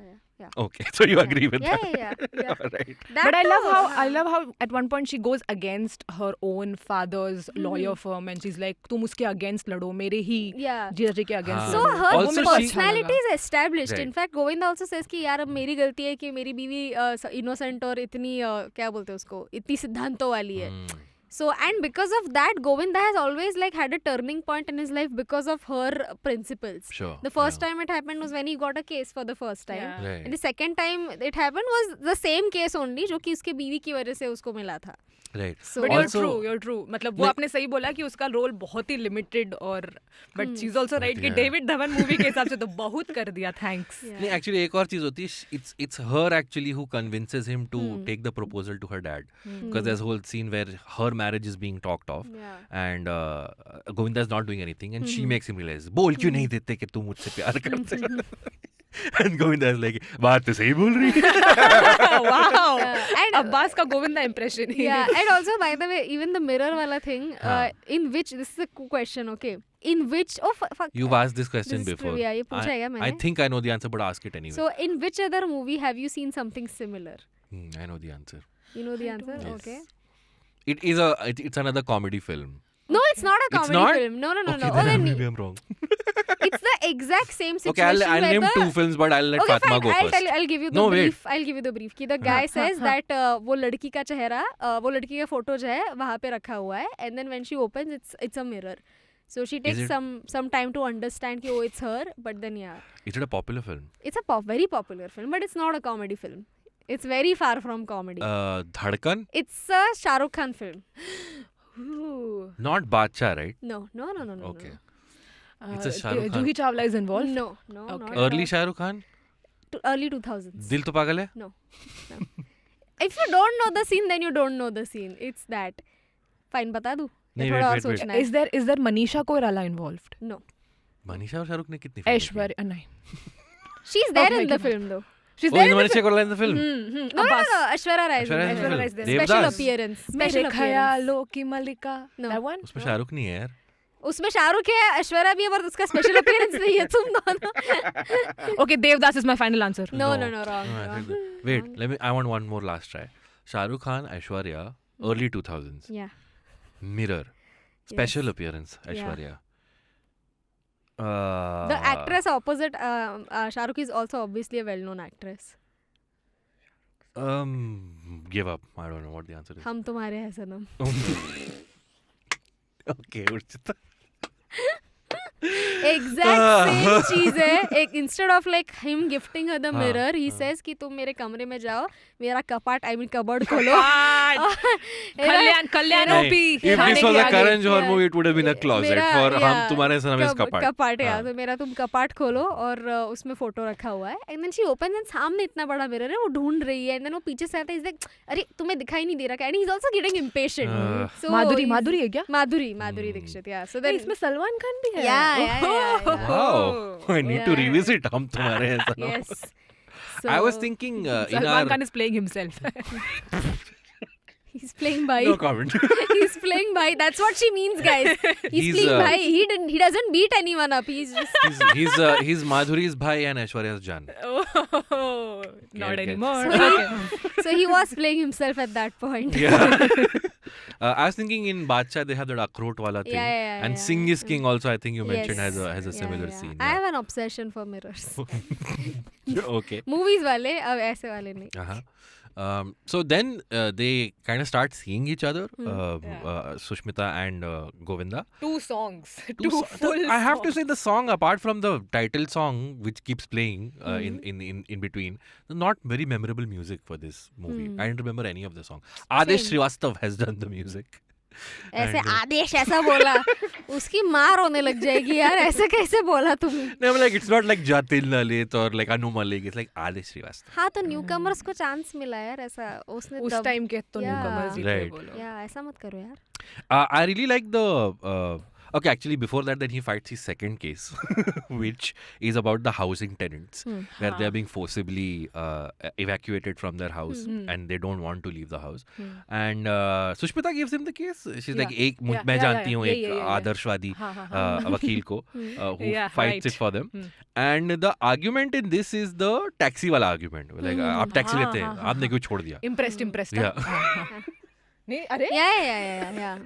[SPEAKER 2] Okay, so you agree with that?
[SPEAKER 3] Yeah.
[SPEAKER 2] All right.
[SPEAKER 4] But I love how at one point she goes against her own father's lawyer firm, and she's like, तुम उसके against लड़ो, मेरे ही जीजाजी के against.
[SPEAKER 3] So
[SPEAKER 2] हाँ.
[SPEAKER 3] her
[SPEAKER 2] Also
[SPEAKER 3] personality is established.
[SPEAKER 2] Right.
[SPEAKER 3] In fact, Govinda also says कि यार अब मेरी गलती है कि मेरी बीवी innocent और इतनी क्या बोलते हैं उसको, इतनी सिद्धांतों वाली है. So, and because of that, Govinda has always like had a turning point in his life because of her principles.
[SPEAKER 2] Sure.
[SPEAKER 3] The first time it happened was when he got a case for the first time.
[SPEAKER 4] Yeah.
[SPEAKER 2] Right.
[SPEAKER 3] And the second time it happened was the same case only, जो कि उसके बीवी की वजह से उसको मिला था.
[SPEAKER 2] Right.
[SPEAKER 3] So,
[SPEAKER 4] But
[SPEAKER 2] Also-
[SPEAKER 4] you're true. मतलब वो आपने सही बोला कि उसका रोल बहुत ही लिमिटेड और but she's also right कि डेविड धवन मूवी के हिसाब से तो बहुत कर दिया. Thanks.
[SPEAKER 2] नहीं, actually एक और चीज होती है, it's her actually who convinces him to take the proposal to her dad, because there's a whole scene where her marriage is being talked of, and Govinda is not doing anything, and she makes him realize, बोल क्यों नहीं देते कि तू मुझसे प्यार करते. And Govinda is like, बात तो सही बोल रही है.
[SPEAKER 4] Wow.
[SPEAKER 3] and
[SPEAKER 4] Abbas का Govinda impression.
[SPEAKER 3] yeah, and also by the way, even the mirror wala thing, in which, this is a question, okay, in which, fuck,
[SPEAKER 2] You've asked this question
[SPEAKER 3] this is
[SPEAKER 2] before.
[SPEAKER 3] trivia, ये पूछा है क्या
[SPEAKER 2] I
[SPEAKER 3] मैंने?
[SPEAKER 2] think I know the answer, but ask it anyway.
[SPEAKER 3] So in which other movie have you seen something similar?
[SPEAKER 2] I know the answer.
[SPEAKER 3] You know the answer?
[SPEAKER 2] Yes.
[SPEAKER 3] Okay.
[SPEAKER 2] It's another comedy film.
[SPEAKER 3] No, it's not a
[SPEAKER 2] It's
[SPEAKER 3] comedy
[SPEAKER 2] not?
[SPEAKER 3] film. No.
[SPEAKER 2] Okay,
[SPEAKER 3] Oh,
[SPEAKER 2] then
[SPEAKER 3] then
[SPEAKER 2] maybe I'm wrong.
[SPEAKER 3] it's the exact same
[SPEAKER 2] Okay,
[SPEAKER 3] situation.
[SPEAKER 2] I'll
[SPEAKER 3] where
[SPEAKER 2] name
[SPEAKER 3] the-
[SPEAKER 2] two films, but I'll let
[SPEAKER 3] Okay,
[SPEAKER 2] Fatima
[SPEAKER 3] fine.
[SPEAKER 2] go first.
[SPEAKER 3] I'll give you the
[SPEAKER 2] No,
[SPEAKER 3] brief.
[SPEAKER 2] wait.
[SPEAKER 3] I'll give you the brief. कि the guy says that वो लड़की का चेहरा, वो लड़की का photo जो है वहाँ पे रखा हुआ है, and then when she opens, it's a mirror. So she takes
[SPEAKER 2] it-
[SPEAKER 3] some time to understand कि it's her, but then
[SPEAKER 2] Is it a popular film?
[SPEAKER 3] it's a very popular film, but it's not a comedy film. It's very far from comedy.
[SPEAKER 2] Dhadkan?
[SPEAKER 3] It's a Shah Rukh Khan film.
[SPEAKER 4] Ooh.
[SPEAKER 2] Not Badshah, right?
[SPEAKER 3] No.
[SPEAKER 2] Okay. It's a Shah Rukh Khan.
[SPEAKER 4] Juhi Chawla is involved.
[SPEAKER 3] No.
[SPEAKER 4] Okay.
[SPEAKER 3] Not
[SPEAKER 2] Early
[SPEAKER 3] at
[SPEAKER 2] Shah Rukh Khan?
[SPEAKER 3] all. Early 2000s.
[SPEAKER 2] Dil to pagal hai?
[SPEAKER 3] No. If you don't know the scene, then you don't know the scene. It's that. Fine, बता दूँ?
[SPEAKER 2] नहीं,
[SPEAKER 3] थोड़ा और
[SPEAKER 2] wait.
[SPEAKER 3] सोचना है.
[SPEAKER 4] Is there Manisha Koirala involved?
[SPEAKER 3] No.
[SPEAKER 2] Manisha और शाहरुख ने कितनी फिल्में की?
[SPEAKER 4] Aishwarya, नहीं.
[SPEAKER 3] She's there
[SPEAKER 4] Okay,
[SPEAKER 3] in the
[SPEAKER 4] okay.
[SPEAKER 3] film though.
[SPEAKER 4] She's
[SPEAKER 2] Oh,
[SPEAKER 4] there
[SPEAKER 2] is
[SPEAKER 4] in the
[SPEAKER 2] Manisha Koirala in the film?
[SPEAKER 3] No, Aishwarya Rai is in
[SPEAKER 2] Aishwarya
[SPEAKER 3] the
[SPEAKER 2] Rai
[SPEAKER 3] film.
[SPEAKER 2] is in the film.
[SPEAKER 3] Special
[SPEAKER 2] Devdas?
[SPEAKER 3] appearance.
[SPEAKER 4] मेरे
[SPEAKER 3] Special appearance.
[SPEAKER 4] ख्यालों की मलिका.
[SPEAKER 3] No.
[SPEAKER 4] That one?
[SPEAKER 2] उसमें शाहरुख नहीं है यार.
[SPEAKER 3] उसमें शाहरुख है, ऐश्वर्या भी है, पर उसका स्पेशल अपीयरेंस नहीं है. तुम दोनों.
[SPEAKER 4] Okay, Devdas is my final answer.
[SPEAKER 3] No,
[SPEAKER 2] No,
[SPEAKER 3] wrong.
[SPEAKER 2] I think wait, I want one more last try. Shah Rukh Khan, Aishwarya, early 2000s.
[SPEAKER 3] Yeah.
[SPEAKER 2] Mirror. Special appearance, Aishwarya.
[SPEAKER 3] The actress opposite Shah Rukh is also obviously a well-known actress.
[SPEAKER 2] Give up. I don't know what the answer is.
[SPEAKER 3] हम तुम्हारे हैं सनम.
[SPEAKER 2] Okay, Urjita.
[SPEAKER 3] Exact same चीज है. Instead of like him gifting her the mirror, he says कि तुम मेरे कमरे में जाओ, मेरा कपाट, I mean cupboard खोलो.
[SPEAKER 4] Kalyan
[SPEAKER 2] नहीं,
[SPEAKER 4] OP.
[SPEAKER 2] if this was a Karan Johar
[SPEAKER 3] Yeah.
[SPEAKER 2] movie, it would have been a closet for हम तुम्हारे सर में कपाट.
[SPEAKER 3] कपाट
[SPEAKER 2] हाँ.
[SPEAKER 3] है तो मेरा तुम कपाट खोलो और उसमें फोटो रखा हुआ है and then she open and सामने इतना बड़ा मिरर है वो ढूंढ रही है एंड देन वो पीछे से आता है इज लाइक अरे तुम्हें दिखाई नहीं दे रहा and he is also getting impatient so
[SPEAKER 4] Madhuri है क्या?
[SPEAKER 3] माधुरी दीक्षित या सो देन
[SPEAKER 4] इसमें सलमान खान भी है.
[SPEAKER 3] या
[SPEAKER 2] Wow, I need to
[SPEAKER 3] Yeah.
[SPEAKER 2] revisit हम तुम्हारे हैं सनम.
[SPEAKER 3] Yes
[SPEAKER 2] I was thinking in
[SPEAKER 4] Salman
[SPEAKER 2] our
[SPEAKER 4] Khan is playing himself.
[SPEAKER 3] he's playing by
[SPEAKER 2] no comment.
[SPEAKER 3] he's playing by that's what she means guys he's
[SPEAKER 2] He's,
[SPEAKER 3] playing by he doesn't beat anyone up he's just
[SPEAKER 2] he's Madhuri's bhai and Aishwarya's Jan.
[SPEAKER 4] Oh, not
[SPEAKER 2] Get.
[SPEAKER 4] anymore.
[SPEAKER 3] So
[SPEAKER 4] Okay.
[SPEAKER 3] so he was playing himself at that point
[SPEAKER 2] Yeah. I was thinking in Badshah they have that Akrot wala thing.
[SPEAKER 3] Yeah,
[SPEAKER 2] And
[SPEAKER 3] yeah.
[SPEAKER 2] Singh is King also I think you mentioned
[SPEAKER 3] Yes.
[SPEAKER 2] has a similar
[SPEAKER 3] Yeah.
[SPEAKER 2] scene.
[SPEAKER 3] I have an obsession for mirrors.
[SPEAKER 2] Okay.
[SPEAKER 3] Movies वाले अब ऐसे वाले नहीं.
[SPEAKER 2] Uh-huh. So then they kind of start seeing each other, Sushmita and Govinda.
[SPEAKER 4] 2 songs.
[SPEAKER 2] Two
[SPEAKER 4] Two
[SPEAKER 2] so-
[SPEAKER 4] full
[SPEAKER 2] I have to
[SPEAKER 4] songs.
[SPEAKER 2] say the song apart from the title song which keeps playing in between, not very memorable music for this movie. I don't remember any of the song. Adesh Srivastav has done the music.
[SPEAKER 3] ऐसे
[SPEAKER 2] And,
[SPEAKER 3] आदेश ऐसा बोला उसकी मार होने लग जाएगी यार ऐसे कैसे बोला तुमने.
[SPEAKER 2] No, I'm like it's not like Jatil Lalit or like Anu Malik. It's like Adesh Srivastav.
[SPEAKER 3] हाँ तो न्यू कमर्स को चांस मिला यार ऐसा उसने
[SPEAKER 4] उस टाइम के तो
[SPEAKER 3] Yeah.
[SPEAKER 4] न्यूकमर्स ही थे
[SPEAKER 2] Right.
[SPEAKER 4] वो लोग.
[SPEAKER 3] या ऐसा मत करो यार.
[SPEAKER 2] I really like the. Okay, actually, before that, then he fights his second case, which is about the housing tenants, where they are being forcibly evacuated from their house and they don't want to leave the house. And Sushmita gives him the case. She's like, "एक मैं जानती हूँ एक आदर्शवादी वकील को who
[SPEAKER 4] Yeah,
[SPEAKER 2] fights
[SPEAKER 4] right.
[SPEAKER 2] it for them." And the argument in this is the taxi wala argument. Like आप taxi लेते हैं, आपने क्यों छोड़ दिया?
[SPEAKER 4] Impressed.
[SPEAKER 2] Yeah.
[SPEAKER 4] नहीं अरे
[SPEAKER 3] या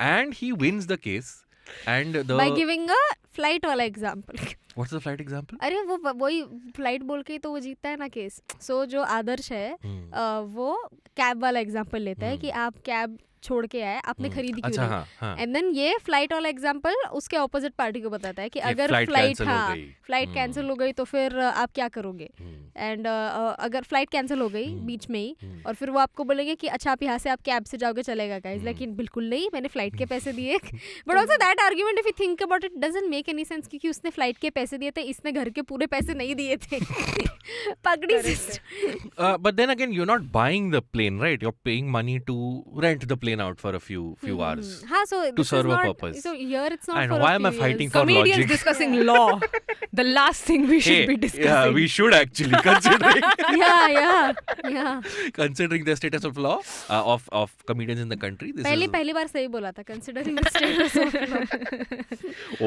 [SPEAKER 2] And he wins the case. And the
[SPEAKER 3] by giving a flight वाला example.
[SPEAKER 2] what's the flight example?
[SPEAKER 3] अरे वो वही फ्लाइट बोल के ही तो वो जीतता है ना केस. सो जो आदर्श है वो कैब वाला एग्जांपल लेता है कि आप कैब छोड़ के आए आपने खरीदी क्यों
[SPEAKER 2] अच्छा,
[SPEAKER 3] नहीं.
[SPEAKER 2] हाँ.
[SPEAKER 3] एंड देन ये फ्लाइट वाला एग्जांपल उसके ऑपोजिट पार्टी को बताता है कि अगर
[SPEAKER 2] flight
[SPEAKER 3] फ्लाइट
[SPEAKER 2] cancel हो गई.
[SPEAKER 3] फ्लाइट कैंसिल हो गई तो फिर आप क्या करोगे. एंड अगर फ्लाइट कैंसिल हो गई बीच में ही और फिर वो आपको बोलेंगे कि अच्छा आप यहाँ से आप कैब से जाओगे चलेगा गाइस. लेकिन बिल्कुल नहीं मैंने फ्लाइट के पैसे दिए. But also that argument if you think about it doesn't make any sense क्योंकि उसने फ्लाइट के पैसे दिए थे इसने घर के पूरे पैसे नहीं दिए थे. पगड़ी system.
[SPEAKER 2] But then again, you're not buying the plane, right? You're paying money to rent the plane out for a few hours.
[SPEAKER 3] हाँ so
[SPEAKER 2] To
[SPEAKER 3] this
[SPEAKER 2] serve
[SPEAKER 3] is
[SPEAKER 2] a
[SPEAKER 3] not,
[SPEAKER 2] purpose.
[SPEAKER 3] So here it's not
[SPEAKER 2] I know.
[SPEAKER 3] for
[SPEAKER 2] Why
[SPEAKER 3] a
[SPEAKER 2] am I
[SPEAKER 3] few
[SPEAKER 2] fighting
[SPEAKER 3] years.
[SPEAKER 2] for
[SPEAKER 4] Comedians
[SPEAKER 2] logic?
[SPEAKER 4] discussing law. The last thing we should be discussing.
[SPEAKER 2] we should actually considering
[SPEAKER 3] yeah.
[SPEAKER 2] considering the status of law of comedians in the country. This is
[SPEAKER 3] पहली बार सही बोला था considering the status of law.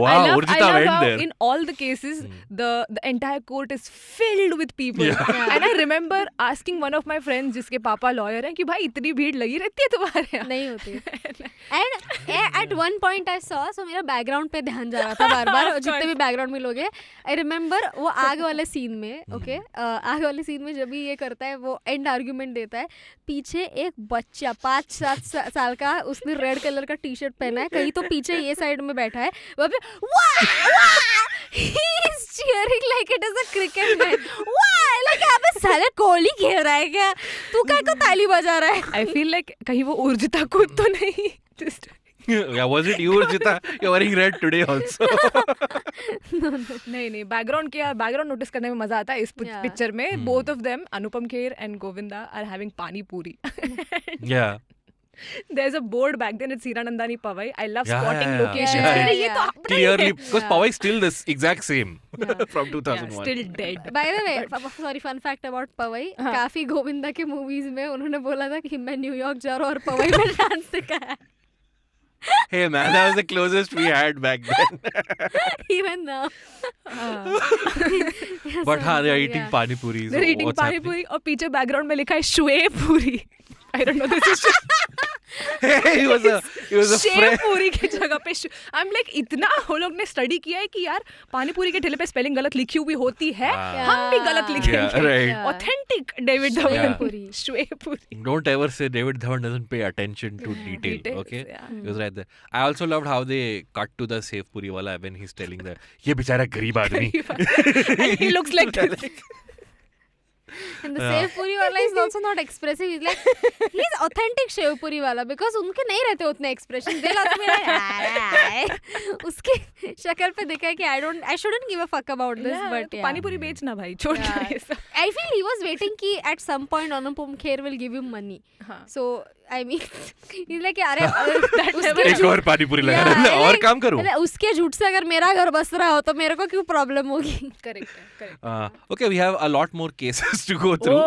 [SPEAKER 2] wow.
[SPEAKER 4] I
[SPEAKER 2] Urjita
[SPEAKER 4] love
[SPEAKER 2] went
[SPEAKER 4] how
[SPEAKER 2] there.
[SPEAKER 4] in all the cases the entire court is filled with people. And I remember asking one of my friends जिसके पापा lawyer हैं कि भाई इतनी भीड़ लगी रहती है तुम्हारे यहाँ.
[SPEAKER 3] नहीं होती. And at one point I saw so मेरा बैकग्राउंड पे ध्यान जा रहा था बार-बार जितने भी बैकग्राउंड में लोग हैं. I remember वो आग वाले सीन में ओके आग वाले सीन में जब भी ये करता है वो एंड आर्ग्यूमेंट देता है पीछे एक बच्चा 5-7 साल का उसने रेड कलर का टी शर्ट पहना है कहीं तो पीछे ये साइड में बैठा है वहाँ पे he is cheering like it is a cricket match. like यहाँ पे साले कोहली खेल रहा है क्या तू क्या को ताली बजा रहा है.
[SPEAKER 4] I feel like कहीं वो उर्जिता खुद तो नहीं. Just
[SPEAKER 2] Yeah, was it you, Urjita? You're wearing red today also.
[SPEAKER 4] नहीं बैकग्राउंड नोटिस करने में मजा आता है इस
[SPEAKER 3] Yeah.
[SPEAKER 4] पिक्चर में. Both of them Anupam Kher and Govinda are having pani puri.
[SPEAKER 2] Yeah.
[SPEAKER 4] There's a board back then. It's Hiranandani Powai. I love
[SPEAKER 2] Yeah,
[SPEAKER 4] spotting
[SPEAKER 2] yeah,
[SPEAKER 4] locations.
[SPEAKER 3] yeah.
[SPEAKER 4] अरे ये तो
[SPEAKER 3] Yeah.
[SPEAKER 4] अपना ही है.
[SPEAKER 2] Clearly, because Powai is still this exact same from
[SPEAKER 4] Yeah,
[SPEAKER 2] 2001.
[SPEAKER 4] still dead.
[SPEAKER 3] By the way, sorry, fun fact about Pawai. काफी गोविंदा के movies में उन्होंने बोला था कि मैं न्यूयॉर्क जा रहा हूँ और पवई में डांस सिखाया.
[SPEAKER 2] Hey man, that was the closest we had back then.
[SPEAKER 3] Even now.
[SPEAKER 2] But हाँ, they are eating pani puris.
[SPEAKER 4] They're eating
[SPEAKER 2] What's
[SPEAKER 4] pani
[SPEAKER 2] happening?
[SPEAKER 4] puri और पीछे बैकग्राउंड में लिखा है श्वे पूरी. I don't know this is
[SPEAKER 2] Hey, he was a
[SPEAKER 4] shave
[SPEAKER 2] friend.
[SPEAKER 4] पूरी की जगह पे I'm like इतना वो लोग ने स्टडी किया है कि यार पानी पूरी के ठेले पे स्पेलिंग गलत लिखी हुई होती है. हम भी गलत
[SPEAKER 2] Yeah,
[SPEAKER 4] लिखेंगे.
[SPEAKER 2] right.
[SPEAKER 4] Authentic David Dhawan.
[SPEAKER 2] Yeah.
[SPEAKER 3] पूरी.
[SPEAKER 4] श्वे पूरी.
[SPEAKER 2] Don't ever say David Dhawan doesn't pay attention to detail.
[SPEAKER 4] Details,
[SPEAKER 2] Okay,
[SPEAKER 4] yeah.
[SPEAKER 2] he was right there. I also loved how they cut to the Sev Puri wala when he's telling the ये बेचारा गरीब आदमी.
[SPEAKER 4] And he looks like this.
[SPEAKER 3] And the Sev Puri wala is also not expressive. He's like, he's authentic Sev Puri wala because उनके नहीं रहते उतने expression. They'll also be like, उसके शक्ल पे देखा है कि I shouldn't give a fuck about this, but yeah.
[SPEAKER 4] पानी पूरी बेचना भाई, छोड़ दे सब.
[SPEAKER 3] I feel he was waiting कि at some point Anupam Kher will give him money. So I mean, he's like अरे
[SPEAKER 2] एक और पानी पूरी लगा रहा है और काम करूं.
[SPEAKER 3] उसके झूठ से अगर मेरा घर बस रहा हो तो मेरे को क्यों प्रॉब्लम होगी.
[SPEAKER 4] Correct.
[SPEAKER 2] Okay, we have a lot more cases to go through,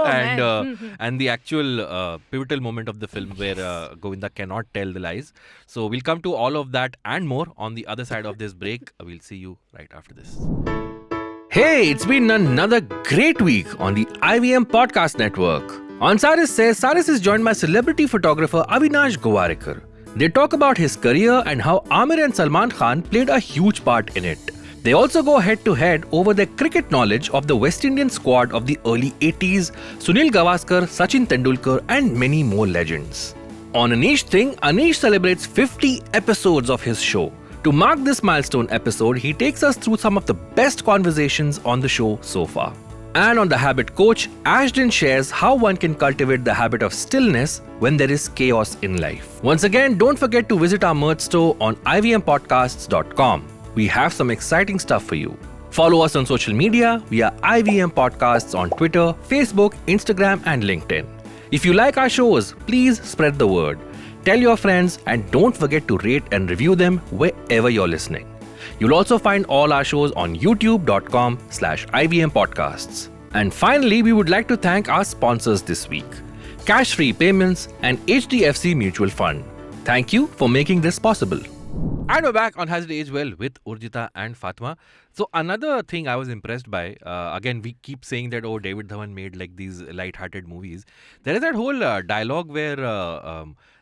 [SPEAKER 2] and the actual pivotal moment of the film where Govinda cannot tell the lies. So we'll come to all of that and more on the other side of this break. We'll see you right after this. Hey, it's been another great week on the IVM Podcast Network. On Saris Says, Saris is joined by celebrity photographer Avinash Gowarikar. They talk about his career and how Amir and Salman Khan played a huge part in it. They also go head to head over their cricket knowledge of the West Indian squad of the early 80s, Sunil Gavaskar, Sachin Tendulkar and many more legends. On Anish Thing, Anish celebrates 50 episodes of his show. To mark this milestone episode, he takes us through some of the best conversations on the show so far. And on The Habit Coach, Ashton shares how one can cultivate the habit of stillness when there is chaos in life. Once again, don't forget to visit our merch store on ivmpodcasts.com. We have some exciting stuff for you. Follow us on social media via IVM Podcasts on Twitter, Facebook, Instagram and LinkedIn. If you like our shows, please spread the word. Tell your friends and don't forget to rate and review them wherever you're listening. You'll also find all our shows on youtube.com/IVM Podcasts. And finally, we would like to thank our sponsors this week, Cash Free Payments and HDFC Mutual Fund. Thank you for making this possible. And we're back on Has It Aged Well with Urjita and Fatima. So another thing I was impressed by, again, we keep saying that, oh, David Dhawan made like these light-hearted movies. There is that whole dialogue where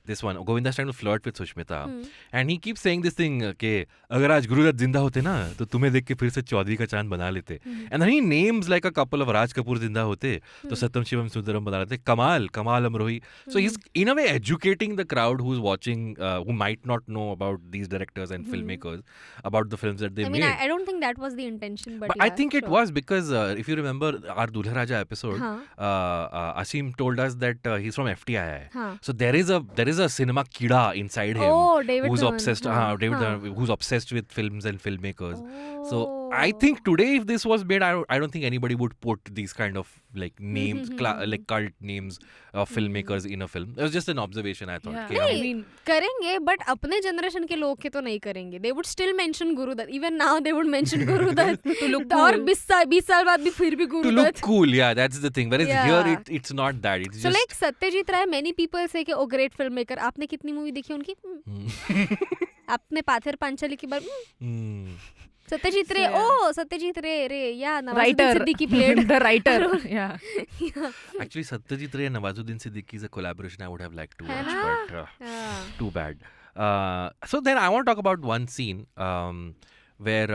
[SPEAKER 2] this one, Govinda is trying to flirt with Sushmita. And he keeps saying this thing, कि अगर आज गुरुदत्त जिंदा होते ना तो तुम्हें देख के फिर से चौधरी का चांद बना लेते. And then he names like a couple of Raj Kapoor जिंदा होते तो सत्यम शिवम सुंदरम बना लेते. Kamal Amrohi. So he's in a way educating the crowd who's watching, who might not know about these directors and filmmakers, about the films that they made.
[SPEAKER 3] I mean, I don't think that was the intention, but yeah,
[SPEAKER 2] I think it was because if you remember our Dulha Raja episode, Asim told us that he's from FTI. So there is a cinema kida inside him.
[SPEAKER 3] Oh, David
[SPEAKER 2] who's
[SPEAKER 3] Dhawan.
[SPEAKER 2] obsessed. David Dhawan, who's obsessed with films and filmmakers. So I think today, if this was made, I don't think anybody would put these kind of like names, like cult names of filmmakers in a film. It was just an observation I thought.
[SPEAKER 4] Yeah.
[SPEAKER 3] I mean, करेंगे, but अपने generation के लोग के तो नहीं करेंगे. They would still mention Gurudutt. Even now they would mention Gurudutt.
[SPEAKER 4] To look cool.
[SPEAKER 3] और 20 साल बाद भी फिर भी Gurudutt.
[SPEAKER 2] To look cool, yeah, that's the thing. Whereas here it's not that. It's
[SPEAKER 3] so
[SPEAKER 2] just
[SPEAKER 3] like Satyajit Ray, many people say कि oh great filmmaker. आपने कितनी movie देखी उनकी? आपने पाथर पांचाली की बार? Satyajit Ray, Satyajit Ray, yeah, Nawazuddin Siddiqui played.
[SPEAKER 4] The writer, yeah.
[SPEAKER 2] Actually, Satyajit Ray and Nawazuddin Siddiqui is a collaboration I would have liked to watch, but too bad. So then I want to talk about one scene where,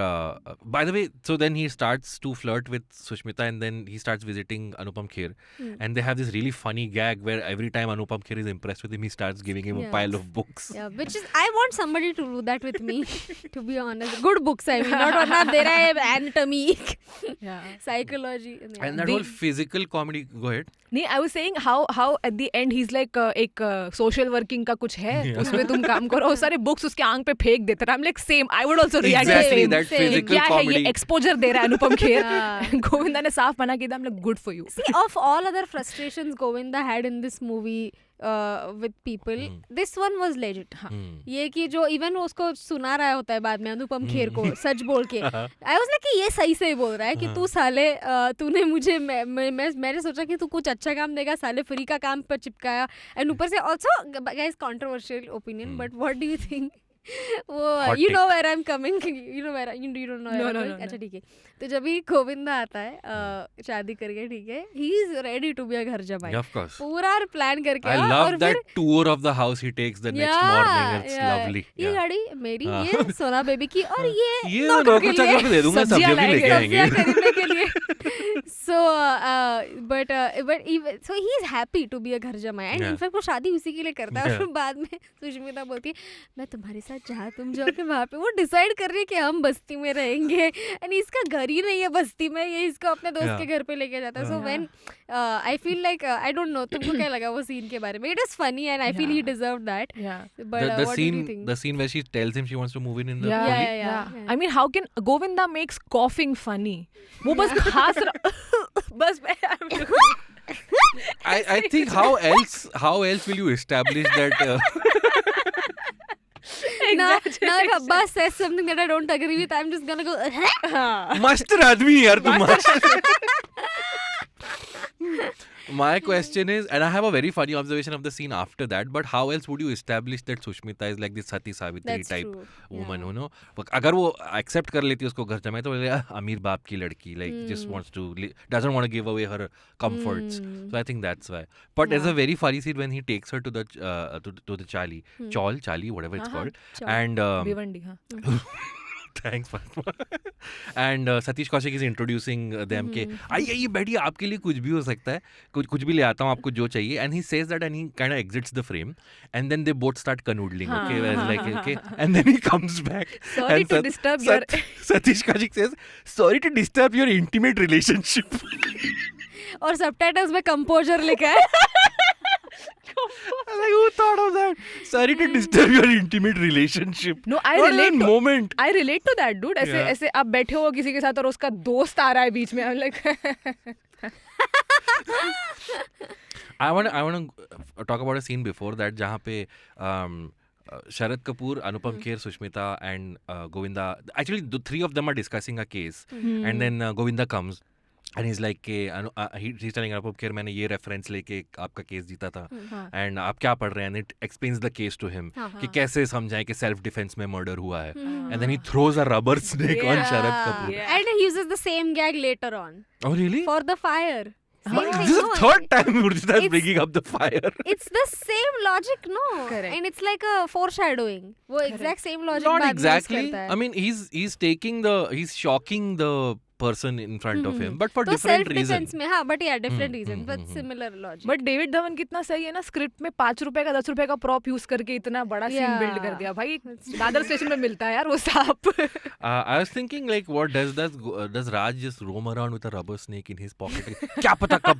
[SPEAKER 2] by the way, so then he starts to flirt with Sushmita and then he starts visiting Anupam Kher. And they have this really funny gag where every time Anupam Kher is impressed with him, he starts giving him a pile of books.
[SPEAKER 3] Yeah, which is, I want somebody to do that with me, to be honest. Good books, I mean, not there I have anatomy, psychology.
[SPEAKER 2] And that whole physical comedy, go ahead.
[SPEAKER 4] नहीं, I was saying how at the end he's like एक social working का कुछ है, उसमें तुम काम करो, और सारे books उसके आंख पे फेंक देते हैं. I'm like same, I would also react the same.
[SPEAKER 2] That physical
[SPEAKER 4] क्या
[SPEAKER 2] comedy.
[SPEAKER 4] है ये exposure दे रहा है अनुपम खेर. गोविंदा ने साफ मना किया. I'm like good for you.
[SPEAKER 3] See, of all other frustrations Govinda had in this movie with people, this one was legit. ये कि जो even उसको सुना रहा होता है बाद में अनुपम खेर को सच बोल के, I was like कि ये सही से बोल रहा है कि तू साले तूने मुझे मैंने सोचा कि तू कुछ अच्छा काम देगा, साले फ्री का काम पर चिपकाया. एंड ऊपर से also guys, controversial opinion, but what do you think? वो you know where I'm coming, you know where you don't know.
[SPEAKER 4] No.
[SPEAKER 3] अच्छा ठीक है. तो जब भी गोविंदा आता है शादी करके, ठीक है, he is ready to be a घर जमाई.
[SPEAKER 2] Of course.
[SPEAKER 3] पूरा प्लान करके.
[SPEAKER 2] I love that tour of the house he takes the next morning. It's lovely.
[SPEAKER 3] ये गाड़ी मेरी, ये सोना बेबी की, और ये
[SPEAKER 2] नौकर के लिए दे दूंगा, सब्जियां भी लेके आएंगे.
[SPEAKER 3] खरीदने के लिए So but even so he is happy to be a घर जमाई and in fact वो शादी उसी के लिए करता है और बाद में सुष्मिता बोलती है मैं तुम्हारे साथ जहाँ तुम जाओगे वहाँ पे वो डिसाइड कर रही है कि हम बस्ती में रहेंगे and इसका घर ही नहीं है बस्ती में, ये इसको अपने दोस्त के घर पे लेके जाता है. So when I feel like I don't know तुमको क्या लगा वो scene के बारे में? It is funny and I feel he deserved that. But what do you think?
[SPEAKER 2] The scene where she tells him she wants to move in the
[SPEAKER 4] yeah. I mean, how can Govinda makes coughing funny? वो बस खास बस
[SPEAKER 2] I think how else will you establish that
[SPEAKER 3] Now if Abbas says something that I don't agree with, I'm just gonna go
[SPEAKER 2] master आदमी यार तुम. My question is, and I have a very funny observation of the scene after that, but how else would you establish that Sushmita is like this Sati Savitri type woman, you know? अगर वो accept कर लेती है उसको घर जमाए तो बोले अमीर बाप की लड़की, like just wants to, doesn't want to give away her comforts. So I think that's why. But there's a very funny scene when he takes her to the Chali, Chali, whatever it's called, and
[SPEAKER 4] Bhiwandi, हाँ.
[SPEAKER 2] Thanks, Fatima. And Satish Kaushik is introducing them के आइए बैठिए आपके लिए कुछ भी हो सकता है, कुछ भी ले आता हूँ आपको जो चाहिए. And he says that and he kind of exits the frame and then they both start canoodling. Okay, and then he comes back.
[SPEAKER 4] Sorry to disturb your.
[SPEAKER 2] Satish Kaushik says, sorry to disturb your intimate relationship.
[SPEAKER 3] और subtitles में composure लिखा है.
[SPEAKER 2] Like, who thought of that? Sorry to disturb your intimate relationship.
[SPEAKER 4] No, I relate to that, dude. ऐसे आप बैठे हो किसी के साथ और उसका दोस्त आ रहा है बीच में. I'm like
[SPEAKER 2] I want to talk about a scene before that जहाँ पे Sharad Kapoor, Anupam Kher, Sushmita and Govinda, actually the three of them are discussing a case and then Govinda comes. And he's like he's telling Anupam Kher मैंने ये reference लेके आपका case जीता था and आप क्या पढ़ रहे हैं, and it explains the case to him कि कैसे समझाएं कि self defense में murder हुआ है and then he throws a rubber snake on Sharad Kapoor
[SPEAKER 3] and he uses the same gag later on.
[SPEAKER 2] Oh really?
[SPEAKER 3] For the fire.
[SPEAKER 2] This is the third time Urjita is bringing up the fire.
[SPEAKER 3] It's the same logic, no?
[SPEAKER 4] Correct.
[SPEAKER 3] And it's like a foreshadowing. वो exact same logic
[SPEAKER 2] Not
[SPEAKER 3] बाद में use
[SPEAKER 2] exactly.
[SPEAKER 3] करता है.
[SPEAKER 2] I mean he's shocking the person in front of him, but for
[SPEAKER 3] तो
[SPEAKER 2] different
[SPEAKER 3] self
[SPEAKER 2] reasons.
[SPEAKER 3] defense में हाँ, but yeah, different reasons, but similar logic.
[SPEAKER 4] But David Dhawan कितना सही है ना, स्क्रिप्ट में 5 रुपए का 10 रुपए का प्रॉप यूज करके इतना बड़ा सीन बिल्ड कर दिया भाई. दादर स्टेशन में मिलता है यार वो सांप.
[SPEAKER 2] I was thinking like, what does Raj just roam around with a rubber snake in his pocket? क्या पता कब